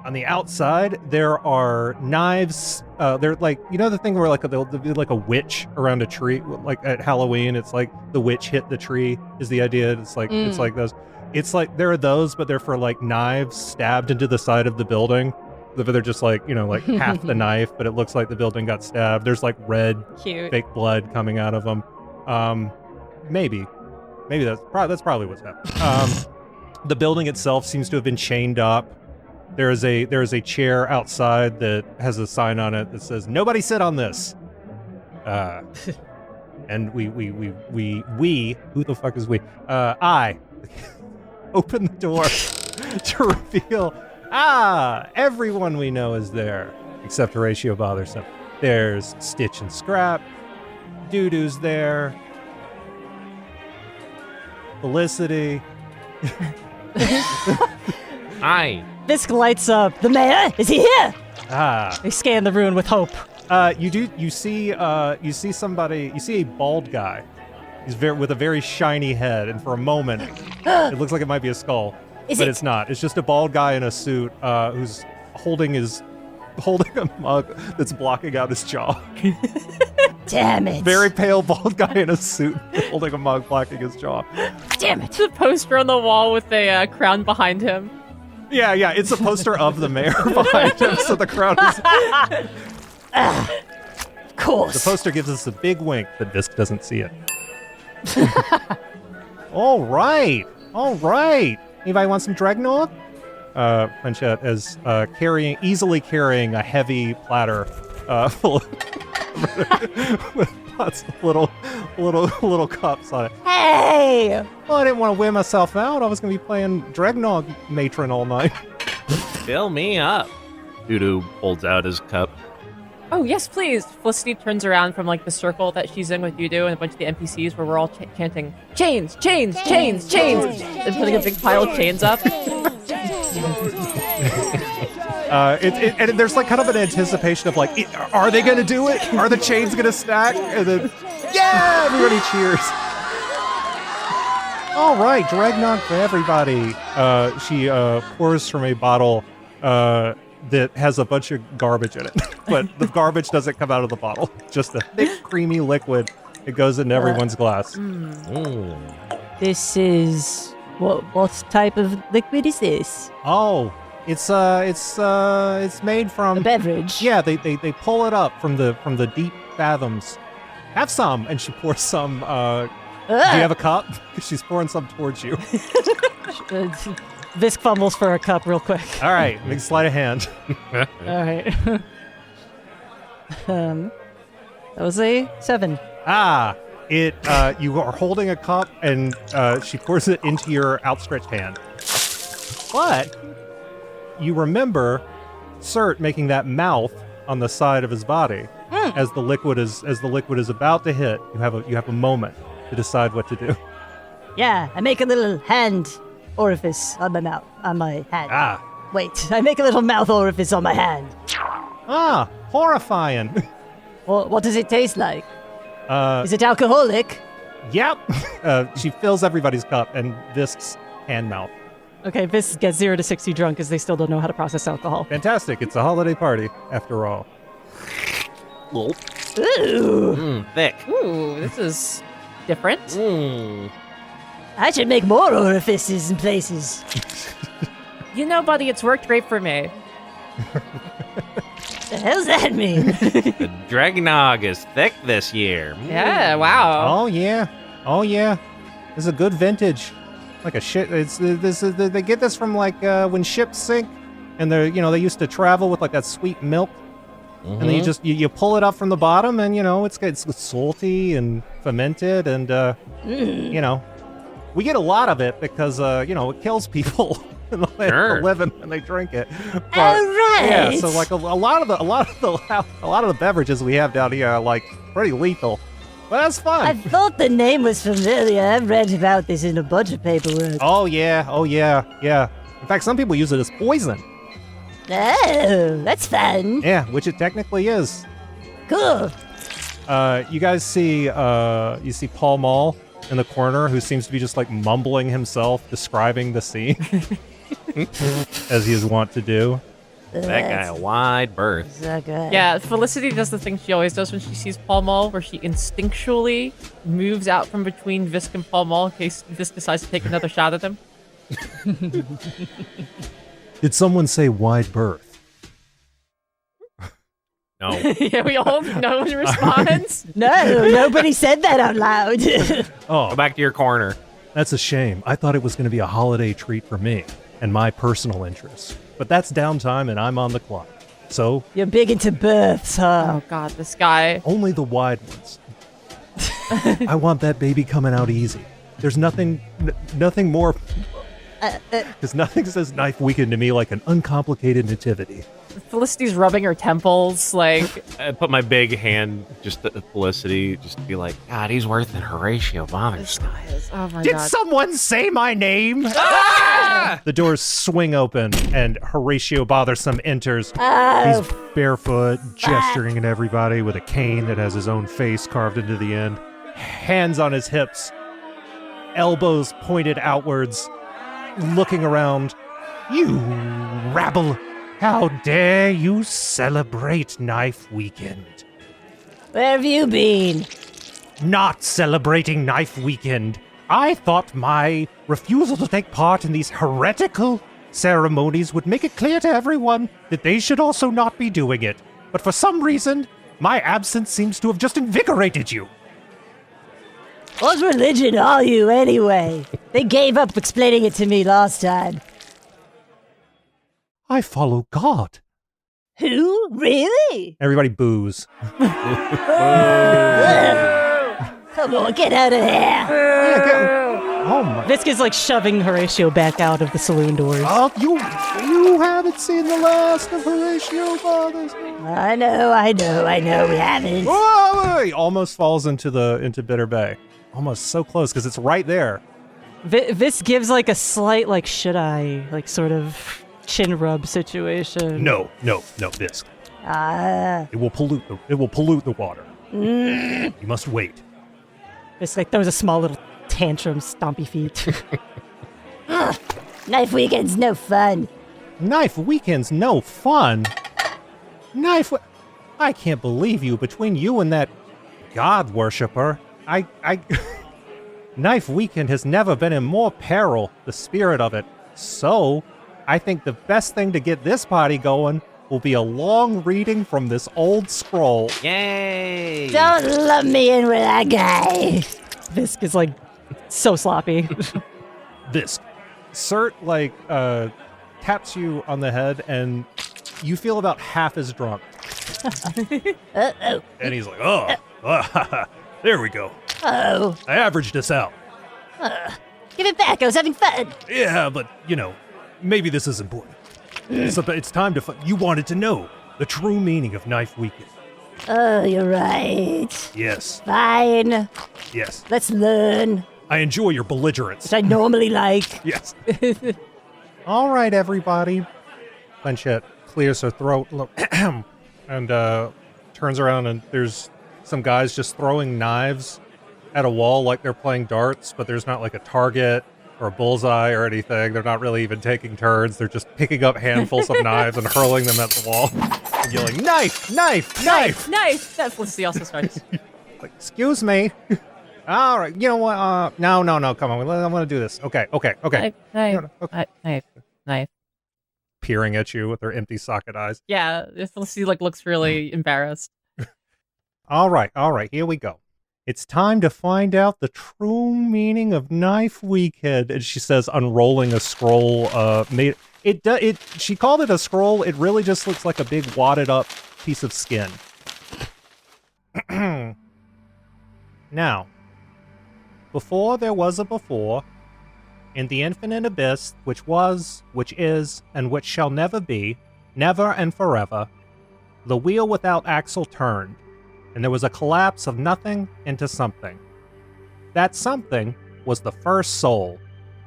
On the outside, there are knives. They're like, you know the thing where there'll be like a witch around a tree, like at Halloween. It's like the witch hit the tree is the idea. It's like those. It's like there are those, but they're for like knives stabbed into the side of the building. They're just like, like half the knife, but it looks like the building got stabbed. There's like red fake blood coming out of them. Maybe that's probably what's happening. The building itself seems to have been chained up. There is a chair outside that has a sign on it that says "Nobody sit on this." And we who the fuck is we? I open the door to reveal everyone we know is there except Horatio Bothersome. There's Stitch and Scrap. Doodoo's there. Felicity. Hi. Visk lights up. The mayor? Is he here? They scan the ruin with hope. You see a bald guy. He's with a very shiny head, and for a moment, it looks like it might be a skull, but it's not. It's just a bald guy in a suit who's holding a mug that's blocking out his jaw. Damn it. Very pale bald guy in a suit holding a mug blocking his jaw. Damn it. The poster on the wall with a crown behind him. Yeah, it's a poster of the mayor behind him, so the crowd is... Of course. The poster gives us a big wink, but Visk doesn't see it. All right. Anybody want some Dreadnought? Planchette is easily carrying a heavy platter full of with lots of little cups on it. Hey! Well, I didn't want to wear myself out. I was going to be playing Dreadnought Matron all night. Fill me up. Doodoo holds out his cup. Oh, yes, please. Felicity turns around from the circle that she's in with Doodoo and a bunch of the NPCs where we're all chanting, chains, chains, chains, chains, and putting a big pile of chains up. And there's kind of an anticipation of are they going to do it? Are the chains going to stack? And then, yeah, everybody cheers. All right, Dragnog for everybody. She pours from a bottle that has a bunch of garbage in it, but the garbage doesn't come out of the bottle. Just a thick, creamy liquid. It goes into everyone's glass. This is what type of liquid is this? Oh, it's made from A beverage. Yeah, they pull it up from the deep fathoms. Have some, and she pours some. Do you have a cup? She's pouring some towards you. Visk fumbles for a cup real quick. All right, make sleight of hand. All right. That was a 7. You are holding a cup, and she pours it into your outstretched hand. But you remember Cert making that mouth on the side of his body as the liquid is about to hit. You have a moment to decide what to do. Yeah, I make a little hand orifice on my mouth, on my hand. Wait, I make a little mouth orifice on my hand. Horrifying. Well, what does it taste like? Is it alcoholic? Yep. She fills everybody's cup and Visk's hand mouth. Okay, Visk gets 0 to 60 drunk because they still don't know how to process alcohol. Fantastic. It's a holiday party, after all. Ooh. Thick. Ooh, this is different. I should make more orifices and places. You know, buddy, it's worked great for me. The hell's that mean? The Dragnog is thick this year. Yeah, wow. Oh yeah. This is a good vintage. Like a shit. They get this from like when ships sink, and they used to travel with like that sweet milk, and then you pull it up from the bottom, and it's salty and fermented, and we get a lot of it because it kills people in the land for living when they drink it. But, All right. Yeah, so like a lot of the beverages we have down here are like pretty lethal. But that's fun. I thought the name was familiar. I've read about this in a bunch of paperwork. Oh yeah. In fact, some people use it as poison. Oh, that's fun. Yeah, which it technically is. Cool. You guys see Paul Mall in the corner, who seems to be just like mumbling himself, describing the scene as he is wont to do. That guy a wide berth. So good. Yeah, Felicity does the thing she always does when she sees Paul Mall, where she instinctually moves out from between Visk and Paul Mall in case Visk decides to take another shot at him. Did someone say wide berth? No. Yeah, no one responds. No, nobody said that out loud. Go back to your corner. That's a shame. I thought it was going to be a holiday treat for me and my personal interests. But that's downtime and I'm on the clock. So, You're big into births, huh? Oh god, this guy. only the wide ones. I want that baby coming out easy. There's nothing more... Because nothing says knife weekend to me like an uncomplicated nativity. Felicity's rubbing her temples, like... I put my big hand just at Felicity, just to be like, God, he's worse than Horatio Bothersome. Oh my Did god. someone say my name? The doors swing open and Horatio Bothersome enters. Oh, He's barefoot, gesturing at everybody with a cane that has his own face carved into the end. Hands on his hips, elbows pointed outwards, looking around. You rabble! How dare you celebrate Knife Weekend? where have you been? Not celebrating Knife Weekend. I thought my refusal to take part in these heretical ceremonies would make it clear to everyone that they should also not be doing it. But for some reason, my absence seems to have just invigorated you. What religion are you, anyway? They gave up explaining it to me last time. I follow God. Who? Really? Everybody boos. Come on, get out of here. Oh my. Visk is like shoving Horatio back out of the saloon doors. Oh, you haven't seen the last of Horatio Bothersome. I know, we haven't. Whoa, he almost falls into Bitter Bay. Almost so close because it's right there. Visk gives like a slight like should I like sort of chin rub situation. No, Visk. Ah, It will pollute the water. You must wait. Visk like throws a small little tantrums, stompy feet. Ugh, knife weekend's no fun. Knife weekend's no fun. I can't believe you. Between you and that god worshiper, Knife weekend has never been in more peril, the spirit of it. So, I think the best thing to get this party going will be a long reading from this old scroll. Yay! Don't lump me in with that guy. Visk is like so sloppy. Visk. Cert, taps you on the head, and you feel about half as drunk. Uh-oh. And he's like, there we go. Oh. I averaged us out. Give it back. I was having fun. Yeah, but, maybe this is important. It's time to you wanted to know the true meaning of Knife Weekend. Oh, you're right. Yes. Fine. Yes. Let's learn. I enjoy your belligerence. Which I normally like. Yes. All right, everybody. Planchette clears her throat and turns around, and there's some guys just throwing knives at a wall like they're playing darts, but there's not like a target or a bullseye or anything. They're not really even taking turns. They're just picking up handfuls of knives and hurling them at the wall and yelling, knife, knife, knife. Nice. That's Felicity also starts. Like, excuse me. All right. You know what? No. Come on. I'm going to do this. Okay. Knife. Peering at you with her empty socket eyes. Yeah, Felicity looks really embarrassed. All right. Here we go. It's time to find out the true meaning of Knife Weekend. And she says, unrolling a scroll. She called it a scroll. It really just looks like a big wadded up piece of skin. Now, before there was a before, in the infinite abyss, which was, which is, and which shall never be, never and forever, the wheel without axle turned, and there was a collapse of nothing into something. That something was the first soul,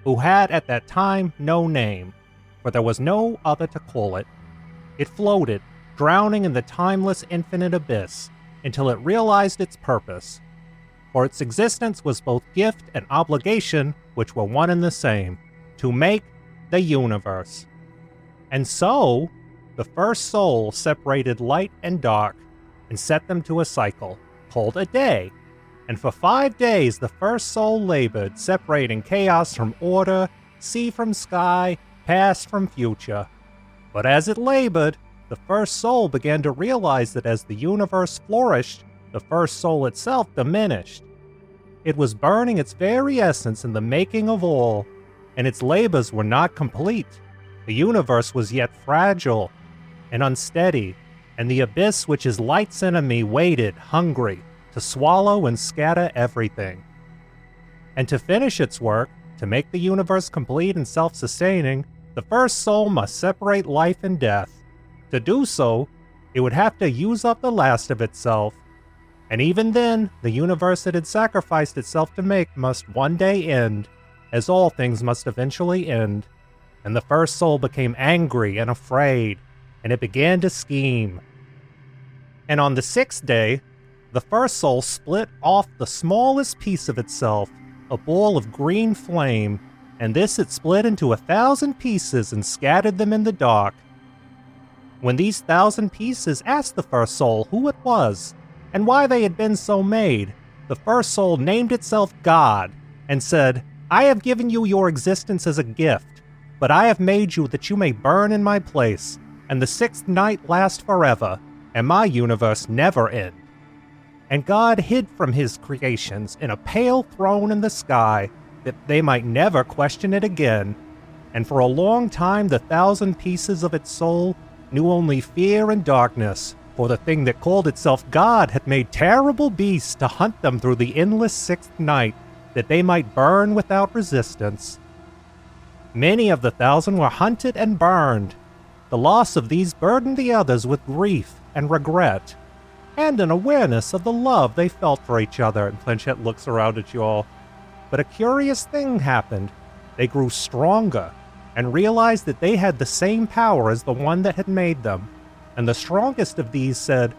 who had at that time no name, for there was no other to call it. It floated, drowning in the timeless infinite abyss, until it realized its purpose. For its existence was both gift and obligation, which were one and the same, to make the universe. And so, the first soul separated light and dark, and set them to a cycle, called a day. And for 5 days the first soul labored, separating chaos from order, sea from sky, past from future. But as it labored, the first soul began to realize that as the universe flourished, the first soul itself diminished. It was burning its very essence in the making of all, and its labors were not complete. The universe was yet fragile and unsteady, and the abyss, which is light's enemy, waited, hungry, to swallow and scatter everything. And to finish its work, to make the universe complete and self-sustaining, the first soul must separate life and death. To do so, it would have to use up the last of itself. And even then, the universe it had sacrificed itself to make must one day end, as all things must eventually end. And the first soul became angry and afraid, and it began to scheme. And on the 6th day, the first soul split off the smallest piece of itself, a ball of green flame, and this it split into 1,000 pieces and scattered them in the dark. When these 1,000 pieces asked the first soul who it was, and why they had been so made, the first soul named itself God, and said, I have given you your existence as a gift, but I have made you that you may burn in my place, and the 6th night last forever, and my universe never end. And God hid from his creations in a pale throne in the sky, that they might never question it again. And for a long time the 1,000 pieces of its soul knew only fear and darkness, for the thing that called itself God had made terrible beasts to hunt them through the endless 6th night, that they might burn without resistance. Many of the 1,000 were hunted and burned. The loss of these burdened the others with grief and regret, and an awareness of the love they felt for each other. And Planchette looks around at you all. But a curious thing happened. They grew stronger, and realized that they had the same power as the one that had made them. And the strongest of these said,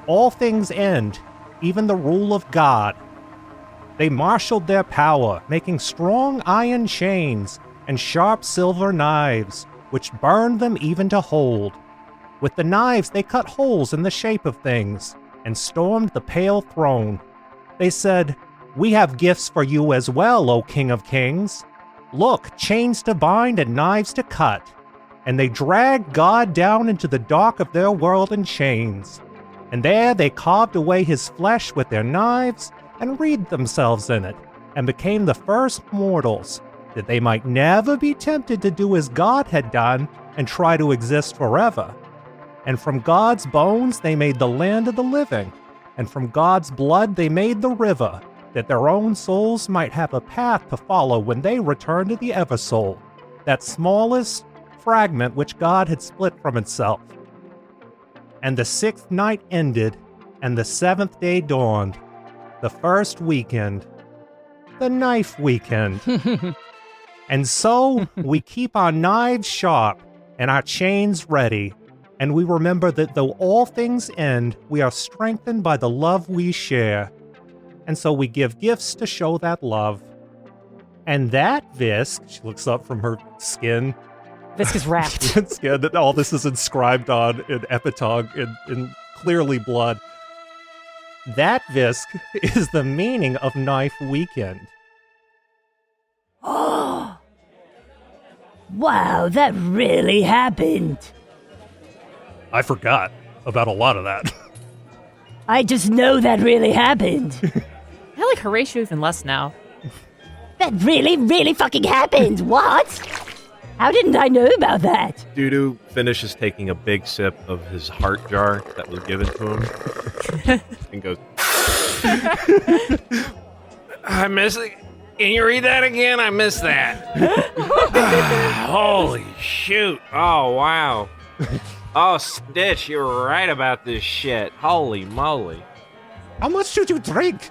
all things end, even the rule of God. They marshaled their power, making strong iron chains and sharp silver knives, which burned them even to hold. With the knives, they cut holes in the shape of things and stormed the pale throne. They said, "We have gifts for you as well, O King of Kings. Look, chains to bind and knives to cut." And they dragged God down into the dark of their world in chains. And there they carved away his flesh with their knives and wreathed themselves in it, and became the first mortals, that they might never be tempted to do as God had done and try to exist forever. And from God's bones they made the land of the living, and from God's blood they made the river, that their own souls might have a path to follow when they return to the Eversoul, that smallest fragment which God had split from itself. And the 6th night ended, and the 7th day dawned, the first weekend, the knife weekend. And so we keep our knives sharp and our chains ready, and we remember that though all things end, we are strengthened by the love we share. And so we give gifts to show that love. And that, Visk, she looks up from her skin. Visk is wrapped. Skin that all this is inscribed on in epitog, in clearly blood. That, Visk, is the meaning of Knife Weekend. Oh! Wow, that really happened. I forgot about a lot of that. I just know that really happened. I like Horatio even less now. That really, really fucking happened. What? How didn't I know about that? Doodoo finishes taking a big sip of his heart jar that was given to him and goes, I miss it. Can you read that again? I missed that. Holy shoot. Oh, wow. Oh, Stitch, you were right about this shit. Holy moly. How much did you drink?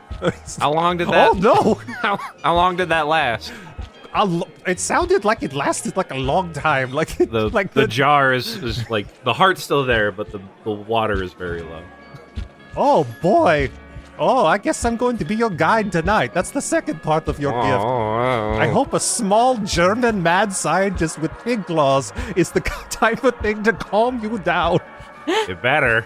How long did that... Oh, no! How long did that last? It sounded like it lasted like a long time. Like The jar is like... The heart's still there, but the water is very low. Oh, boy. Oh, I guess I'm going to be your guide tonight. That's the second part of your gift. I hope a small German mad scientist with pig claws is the type of thing to calm you down. It better.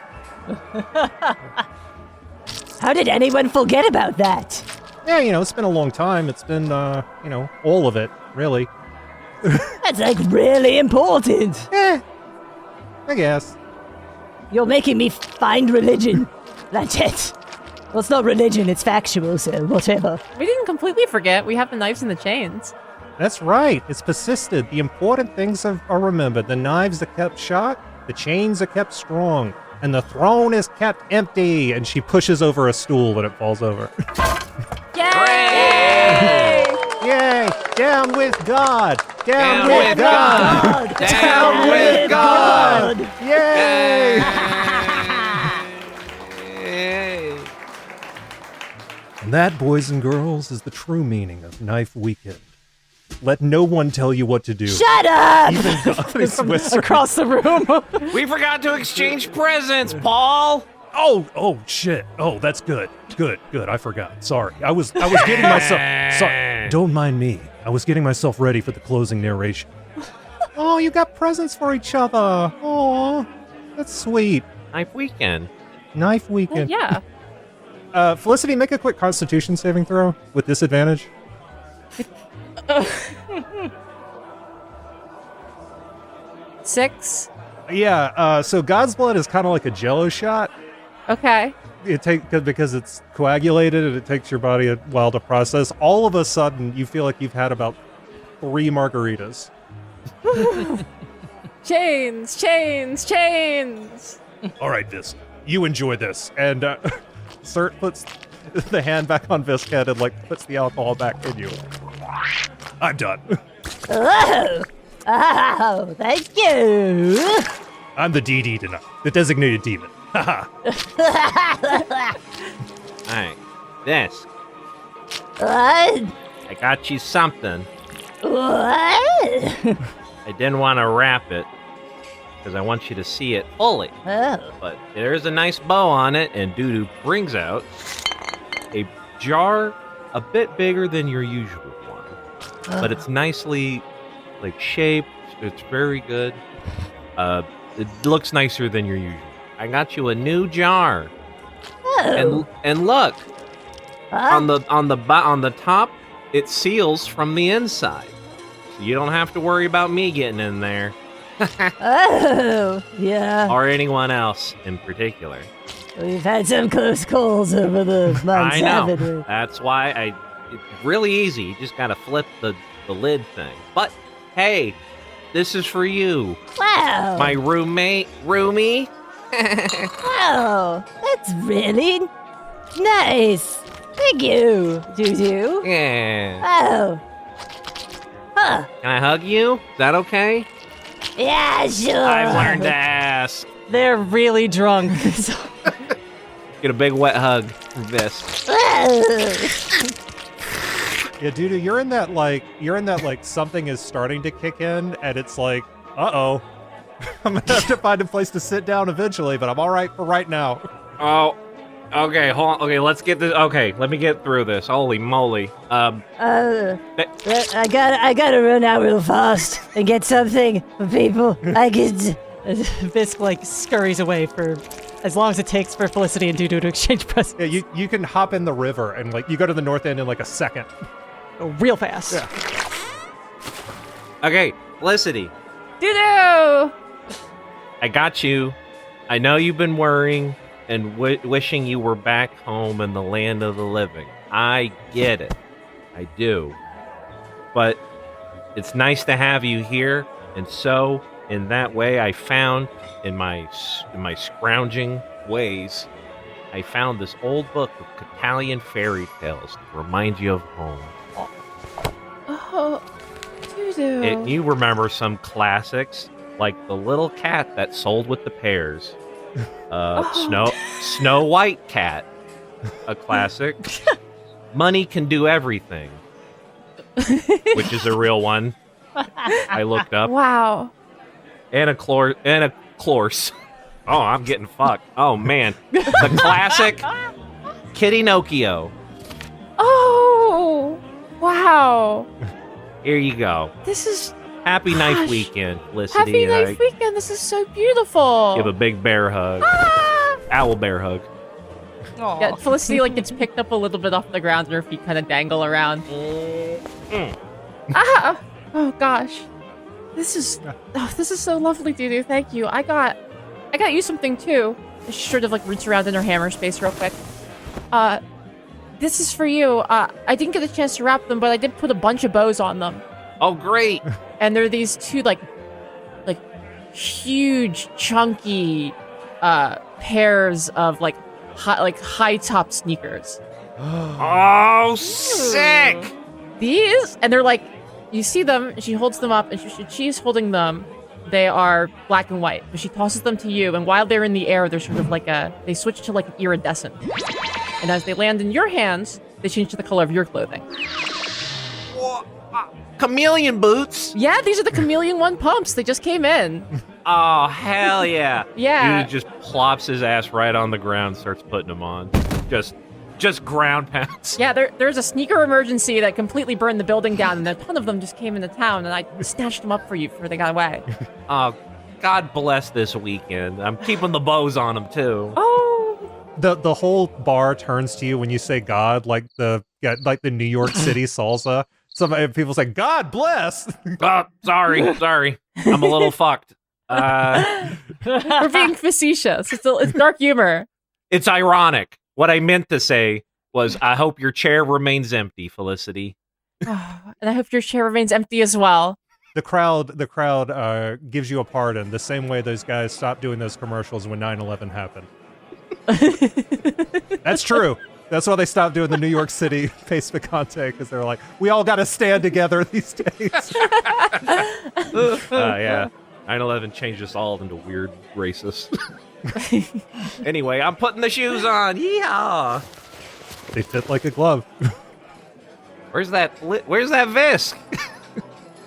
How did anyone forget about that? Yeah, it's been a long time. It's been, all of it, really. That's like really important. I guess. You're making me find religion. That's it. Well, it's not religion, it's factual, so whatever. We didn't completely forget. We have the knives and the chains. That's right. It's persisted. The important things are remembered. The knives are kept sharp, the chains are kept strong, and the throne is kept empty. And she pushes over a stool and it falls over. Yay! Yay! Down with God! Down with God! Down with God! Yay! And that, boys and girls, is the true meaning of Knife Weekend. Let no one tell you what to do. Shut up! Even God Across the room. We forgot to exchange presents, Paul! Oh, shit. Oh, that's good. Good. I forgot. Sorry. I was getting myself... Sorry. Don't mind me. I was getting myself ready for the closing narration. Oh, you got presents for each other. Oh, that's sweet. Knife Weekend. Knife Well, Weekend. yeah. Felicity, make a quick Constitution saving throw with disadvantage. 6. Yeah, so God's blood is kind of like a jello shot. Okay. Because it's coagulated and it takes your body a while to process. All of a sudden, you feel like you've had about 3 margaritas. Chains. All right, Visk, you enjoy this. And Cert puts the hand back on Visk's head and puts the alcohol back in you. I'm done. Oh, thank you. I'm the DD tonight, the designated demon. Haha. Alright, this. What? I got you something. What? I didn't want to wrap it because I want you to see it fully. Oh. But there's a nice bow on it, and Doodoo brings out a jar a bit bigger than your usual one, but it's nicely like shaped. It's very good. It looks nicer than your usual. I got you a new jar. Oh. And look, on the top, it seals from the inside, so you don't have to worry about me getting in there. Oh, yeah. Or anyone else in particular. We've had some close calls over the months, I know. haven't we? That's why it's really easy. You just gotta flip the lid thing. But hey, this is for you, Wow. my roomie. Wow, that's really nice. Thank you, Doodoo. Yeah. Oh. Huh. Can I hug you? Is that okay? Yeah, sure. I've learned to ask. They're really drunk. Get a big wet hug from Visk. Yeah, Doodoo, you're in that like something is starting to kick in, and it's like, uh-oh. I'm gonna have to find a place to sit down eventually, but I'm all right for right now. Oh, okay, hold on. Okay, let's get this. Okay, let me get through this. Holy moly. I gotta run out real fast and get something for people. I could. Visk like scurries away for as long as it takes for Felicity and Doodoo to exchange presents. Yeah, you can hop in the river and like you go to the north end in like a second. Go real fast. Yeah. Okay, Felicity, Doodoo! I got you. I know you've been worrying and wishing you were back home in the land of the living. I get it. I do. But it's nice to have you here, and so in that way I found in my scrounging ways, I found this old book of Italian fairy tales to remind you of home. Oh, Doodoo. And you remember some classics like The Little Cat That Sold with the Pears, Snow White Cat, a classic. Money Can Do Everything, which is a real one. I looked up. Wow. And a clorse. Oh, I'm getting fucked. Oh man, the classic Kitty Nokio. Oh, wow. Here you go. This is Happy Knife Gosh. Weekend, Felicity. Happy and Knife Weekend. This is so beautiful. Give a big bear hug. Ah! Owl bear hug. Yeah, Felicity like gets picked up a little bit off the ground and her feet kind of dangle around. Ah! Oh gosh, this is so lovely, Doodoo. Thank you. I got you something too. She sort of like roots around in her hammer space real quick. This is for you. I didn't get a chance to wrap them, but I did put a bunch of bows on them. Oh great. And they're these two like huge chunky pairs of like high top sneakers. Oh, sick. These, and they're like, you see them, she holds them up, and she's holding them. They are black and white, but she tosses them to you, and while they're in the air, they're sort of like they switch to like iridescent. And as they land in your hands, they change to the color of your clothing. Chameleon boots. Yeah, these are the Chameleon 1 pumps. They just came in. Oh, hell yeah. Yeah. Dude just plops his ass right on the ground, starts putting them on. Just ground pounds. Yeah, there's a sneaker emergency that completely burned the building down, and a ton of them just came into town, and I snatched them up for you before they got away. Oh, God bless this weekend. I'm keeping the bows on them, too. Oh. The whole bar turns to you when you say God, like the New York City salsa. Some people say, God bless! Oh, sorry. I'm a little fucked. We're being facetious. It's dark humor. It's ironic. What I meant to say was, I hope your chair remains empty, Felicity. And I hope your chair remains empty as well. The crowd gives you a pardon, the same way those guys stopped doing those commercials when 9/11 happened. That's true. That's why they stopped doing the New York City Pace Picante, because they're like, we all got to stand together these days. Yeah. 9/11 changed us all into weird racists. Anyway, I'm putting the shoes on. Yeehaw! They fit like a glove. Where's that Visk?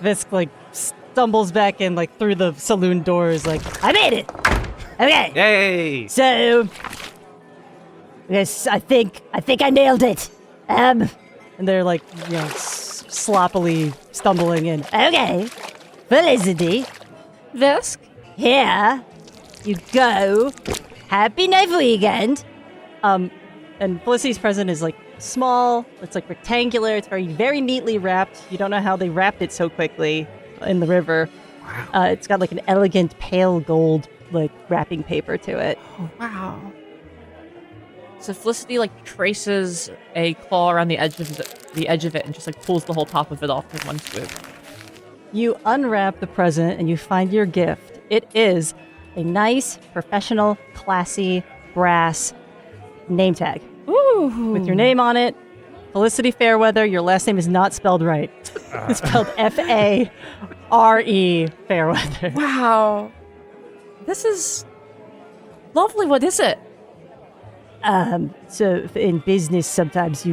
Visk like stumbles back in like through the saloon doors like, I made it. Okay. Yay! So, yes, I think I nailed it. And they're like, sloppily stumbling in. Okay. Felicity, Visk? here you go. Happy Knife Weekend. And Felicity's present is like small. It's like rectangular. It's very neatly wrapped. You don't know how they wrapped it so quickly in the river. Wow. It's got like an elegant pale gold like wrapping paper to it. Oh, wow. So Felicity like traces a claw around the edge of it and just like pulls the whole top of it off in one swoop. You unwrap the present and you find your gift. It is a nice, professional, classy, brass name tag. Ooh. With your name on it. Felicity Fairweather. Your last name is not spelled right. It's spelled F-A-R-E Fairweather. Wow. This is lovely. What is it? So in business, sometimes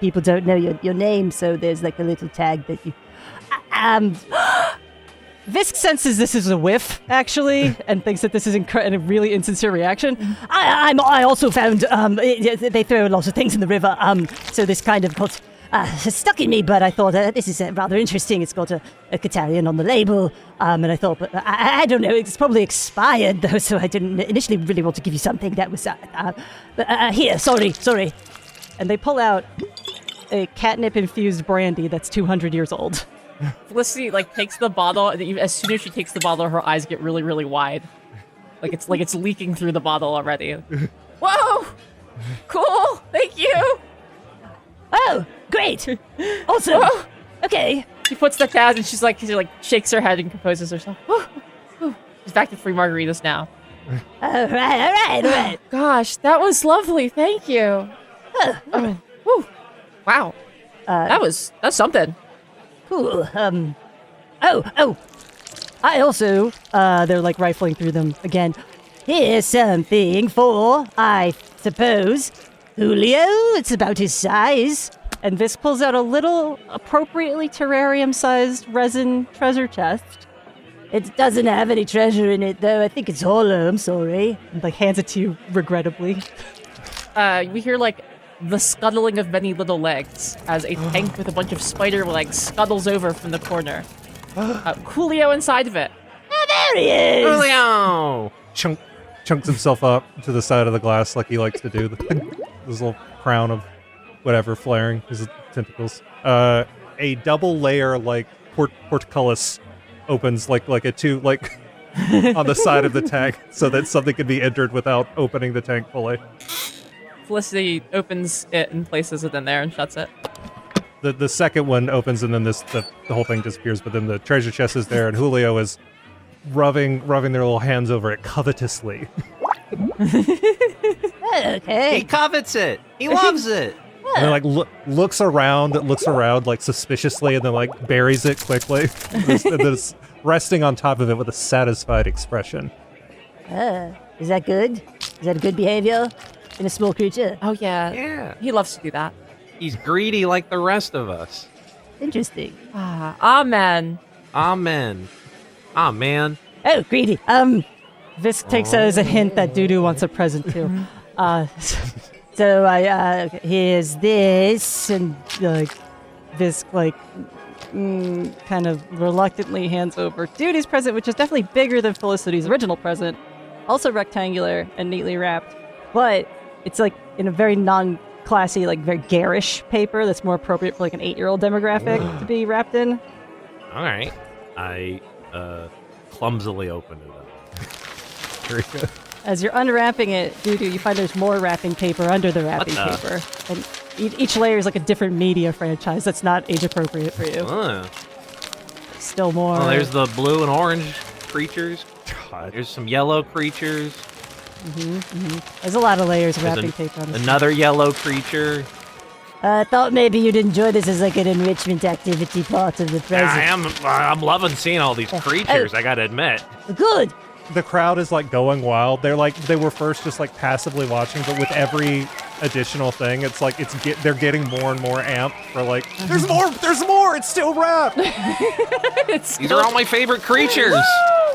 people don't know your name, so there's like a little tag that you. Visk senses this is a whiff, actually, and thinks that this is a really insincere reaction. I also found they throw lots of things in the river. So this kind of got stuck in me, but I thought this is rather interesting. It's got a Catalian on the label, and I thought, but I don't know. It's probably expired though, so I didn't initially really want to give you something that was. Here, sorry. And they pull out a catnip-infused brandy that's 200 years old. Felicity like takes the bottle, and as soon as she takes the bottle, her eyes get really, really wide. Like it's leaking through the bottle already. Whoa! Cool! Thank you! Oh, great! Awesome! Whoa. Okay. She puts the down and she shakes her head and composes herself. She's back to free margaritas now. All right. Gosh, that was lovely. Thank you. Whew. Wow. That's something. Cool. I also, They're like rifling through them again. here's something for, I suppose, Julio. It's about his size. And Visk pulls out a little, appropriately terrarium-sized resin treasure chest. It doesn't have any treasure in it, though. I think it's hollow. I'm sorry. And like hands it to you regrettably. We hear like the scuttling of many little legs as a tank with a bunch of spider legs scuttles over from the corner. Coolio inside of it. Oh, there he is! Julio! Chunks himself up to the side of the glass like he likes to do. This little crown of whatever flaring his tentacles. A double layer like portcullis opens like a two like on the side of the tank so that something can be entered without opening the tank fully. Felicity opens it and places it in there and shuts it. The second one opens and then the whole thing disappears, but then the treasure chest is there and Julio is rubbing their little hands over it covetously. Okay. He covets it. He loves it. And then like looks around like suspiciously and then like buries it quickly. and then it's resting on top of it with a satisfied expression. Is that good? Is that a good behavior in a small creature? Oh yeah. Yeah. He loves to do that. He's greedy like the rest of us. Interesting. Amen. Amen. Ah, man. Oh, greedy. Visk takes it as a hint that Doodoo wants a present too. So here's this, and like Visk kind of reluctantly hands over Doodoo's present, which is definitely bigger than Felicity's original present. Also rectangular and neatly wrapped, but it's like in a very non-classy, like very garish paper that's more appropriate for like an 8-year-old demographic to be wrapped in. All right. I clumsily opened it up. Very good. As you're unwrapping it, Doodoo, you find there's more wrapping paper under the wrapping paper. And each layer is like a different media franchise that's not age appropriate for you. Still more. Oh, there's the blue and orange creatures. God. There's some yellow creatures. There's a lot of layers of wrapping paper on this. Another yellow creature. I thought maybe you'd enjoy this as like an enrichment activity part of the present. I'm loving seeing all these creatures, I gotta admit. Good. The crowd is like going wild. They were first just like passively watching, but with every additional thing, it's like they're getting more and more amped for like there's more, it's still wrapped. These are all my favorite creatures.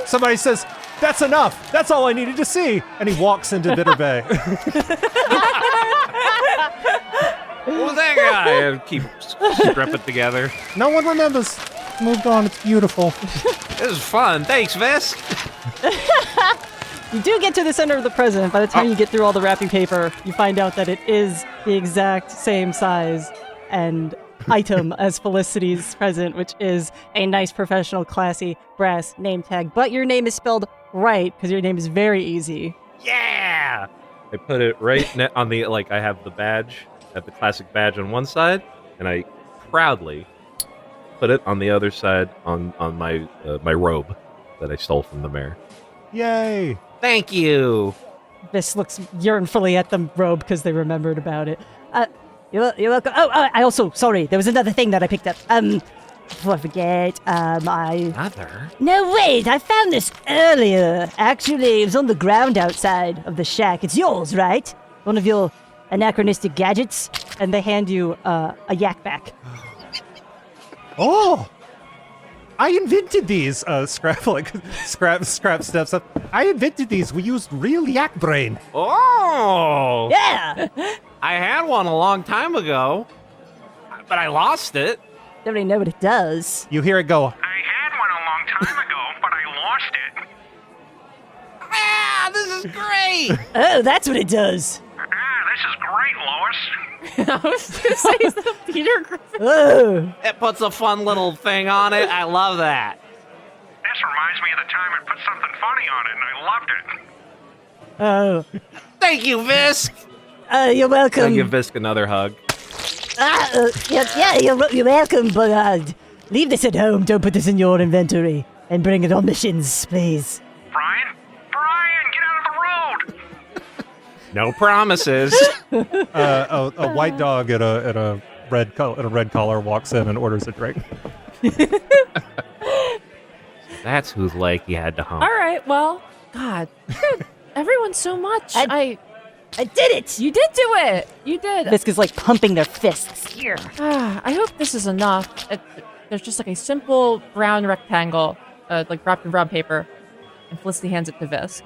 Somebody says, "That's enough. That's all I needed to see." And he walks into Bitter Bay. What was that guy? I keep strip it together. No one remembers. Moved on. It's beautiful. This is fun. Thanks, Visk. You do get to the center of the present. By the time you get through all the wrapping paper, you find out that it is the exact same size and item as Felicity's present, which is a nice, professional, classy brass name tag. But your name is spelled right because your name is very easy. Yeah. I put it right on the I have the badge, I have the classic badge on one side, and I proudly put it on the other side on my my robe that I stole from the mayor. Yay! Thank you. This looks yearnfully at the robe because they remembered about it. You're welcome. Oh, I also, sorry, there was another thing that I picked up. Before I forget, Mother? No, wait, I found this earlier. Actually, it was on the ground outside of the shack. It's yours, right? One of your anachronistic gadgets? And they hand you a yak back. Oh! I invented these. Scrap steps up. I invented these. We used real yak brain. Oh! Yeah! I had one a long time ago, but I lost it. Don't really know what it does. You hear it go. I had one a long time ago, but I lost it. Ah, this is great! Oh, that's what it does. This is great, Lois. I was gonna say, is that Peter Griffin? Oh, It puts a fun little thing on it. I love that. This reminds me of the time I put something funny on it, and I loved it. oh. Thank you, Visk. You're welcome. I'll give Visk another hug. Yeah, you're welcome, but leave this at home. Don't put this in your inventory. And bring it on missions, please. Brian, get out of the road! No promises. A white dog at a red collar walks in and orders a drink. That's whose leg he had to hump. All right, well, God, everyone so much. I did it! You did do it. You did. Visk is like pumping their fists. Here. I hope this is enough. There's just like a simple brown rectangle, like wrapped in brown paper, and Felicity hands it to Visk.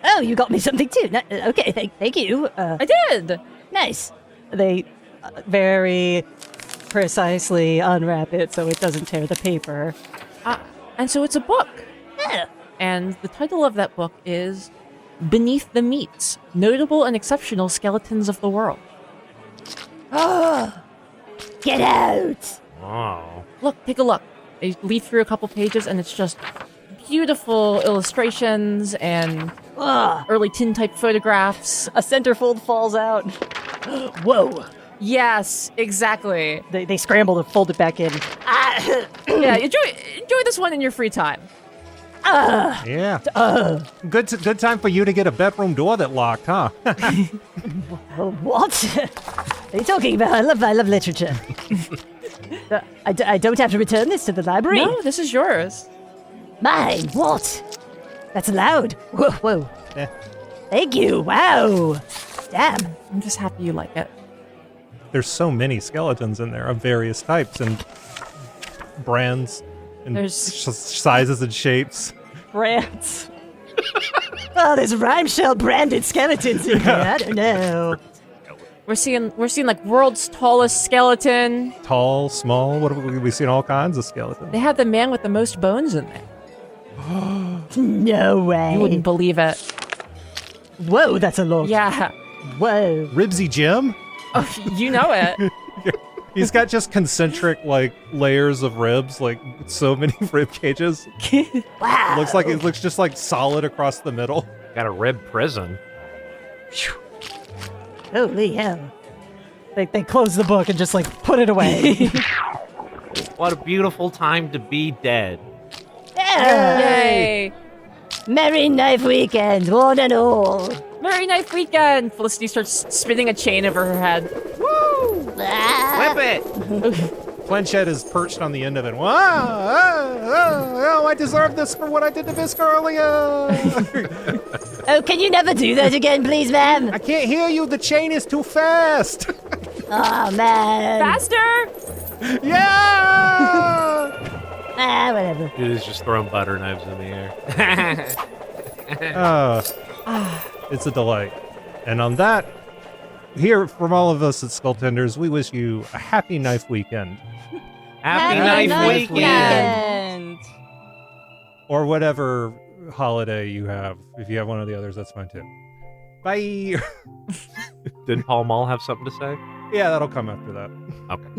Oh, you got me something too. Okay, thank you. I did. Nice. They very precisely unwrap it so it doesn't tear the paper. And so it's a book. Yeah. And the title of that book is Beneath the Meats, Notable and Exceptional Skeletons of the World. Oh, get out! Oh. Look, take a look. They leaf through a couple pages and it's just beautiful illustrations and early tin-type photographs. A centerfold falls out. Whoa. Yes, exactly. They scramble to fold it back in. Yeah, enjoy this one in your free time. Yeah. Good time for you to get a bedroom door that locked, huh? What? What are you talking about? I love literature. I don't have to return this to the library. No, this is yours. Mine. What? That's loud. Whoa. Yeah. Thank you. Wow. Damn. I'm just happy you like it. There's so many skeletons in there of various types and brands and There's- sizes and shapes. Brands. Oh, there's rhyme shell branded skeletons in here. I don't know. We're seeing like world's tallest skeleton. Tall, small. What have we seen? All kinds of skeletons. They have the man with the most bones in there. No way. You wouldn't believe it. Whoa, that's a lot. Yeah. Whoa. Ribsy Jim. Oh, you know it. He's got just concentric layers of ribs, so many rib cages. Wow. It looks just solid across the middle. Got a rib prison. Holy hell. They close the book and just put it away. What a beautiful time to be dead. Yeah. Yay. Merry Knife Weekend, one and all. Merry Knife Weekend. Felicity starts spinning a chain over her head. Ah. Whip it! Flinchhead is perched on the end of it. Wow! I deserve this for what I did to Visk earlier. Oh, can you never do that again, please, ma'am? I can't hear you. The chain is too fast. Oh, man. Faster! Yeah! Whatever. Dude is just throwing butter knives in the air. It's a delight. And on that here from all of us at Skulltenders, we wish you a happy knife weekend. Happy Knife Weekend! Or whatever holiday you have. If you have one of the others, that's fine too. Bye! Did Paul Mall have something to say? Yeah, that'll come after that. Okay.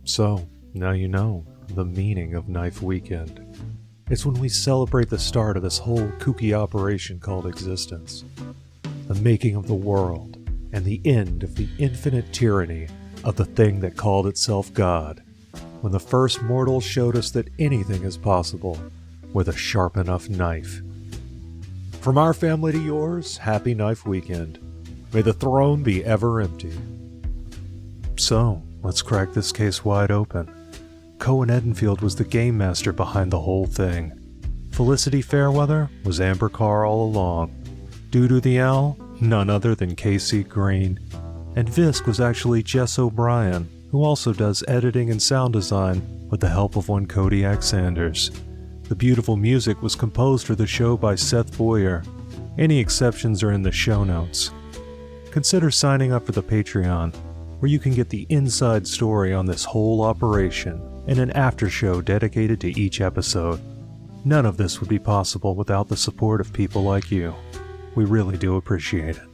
So, now you know the meaning of Knife Weekend. It's when we celebrate the start of this whole kooky operation called existence. The making of the world, and the end of the infinite tyranny of the thing that called itself God. When the first mortals showed us that anything is possible with a sharp enough knife. From our family to yours, happy Knife Weekend. May the throne be ever empty. So, let's crack this case wide open. Cohen Edenfield was the game master behind the whole thing. Felicity Fairweather was Amber Carr all along. Doodoo the Owl, none other than KC Green. And Visk was actually Jess O'Brien, who also does editing and sound design with the help of one Kodiak Sanders. The beautiful music was composed for the show by Seth Boyer. Any exceptions are in the show notes. Consider signing up for the Patreon, where you can get the inside story on this whole operation and an after show dedicated to each episode. None of this would be possible without the support of people like you. We really do appreciate it.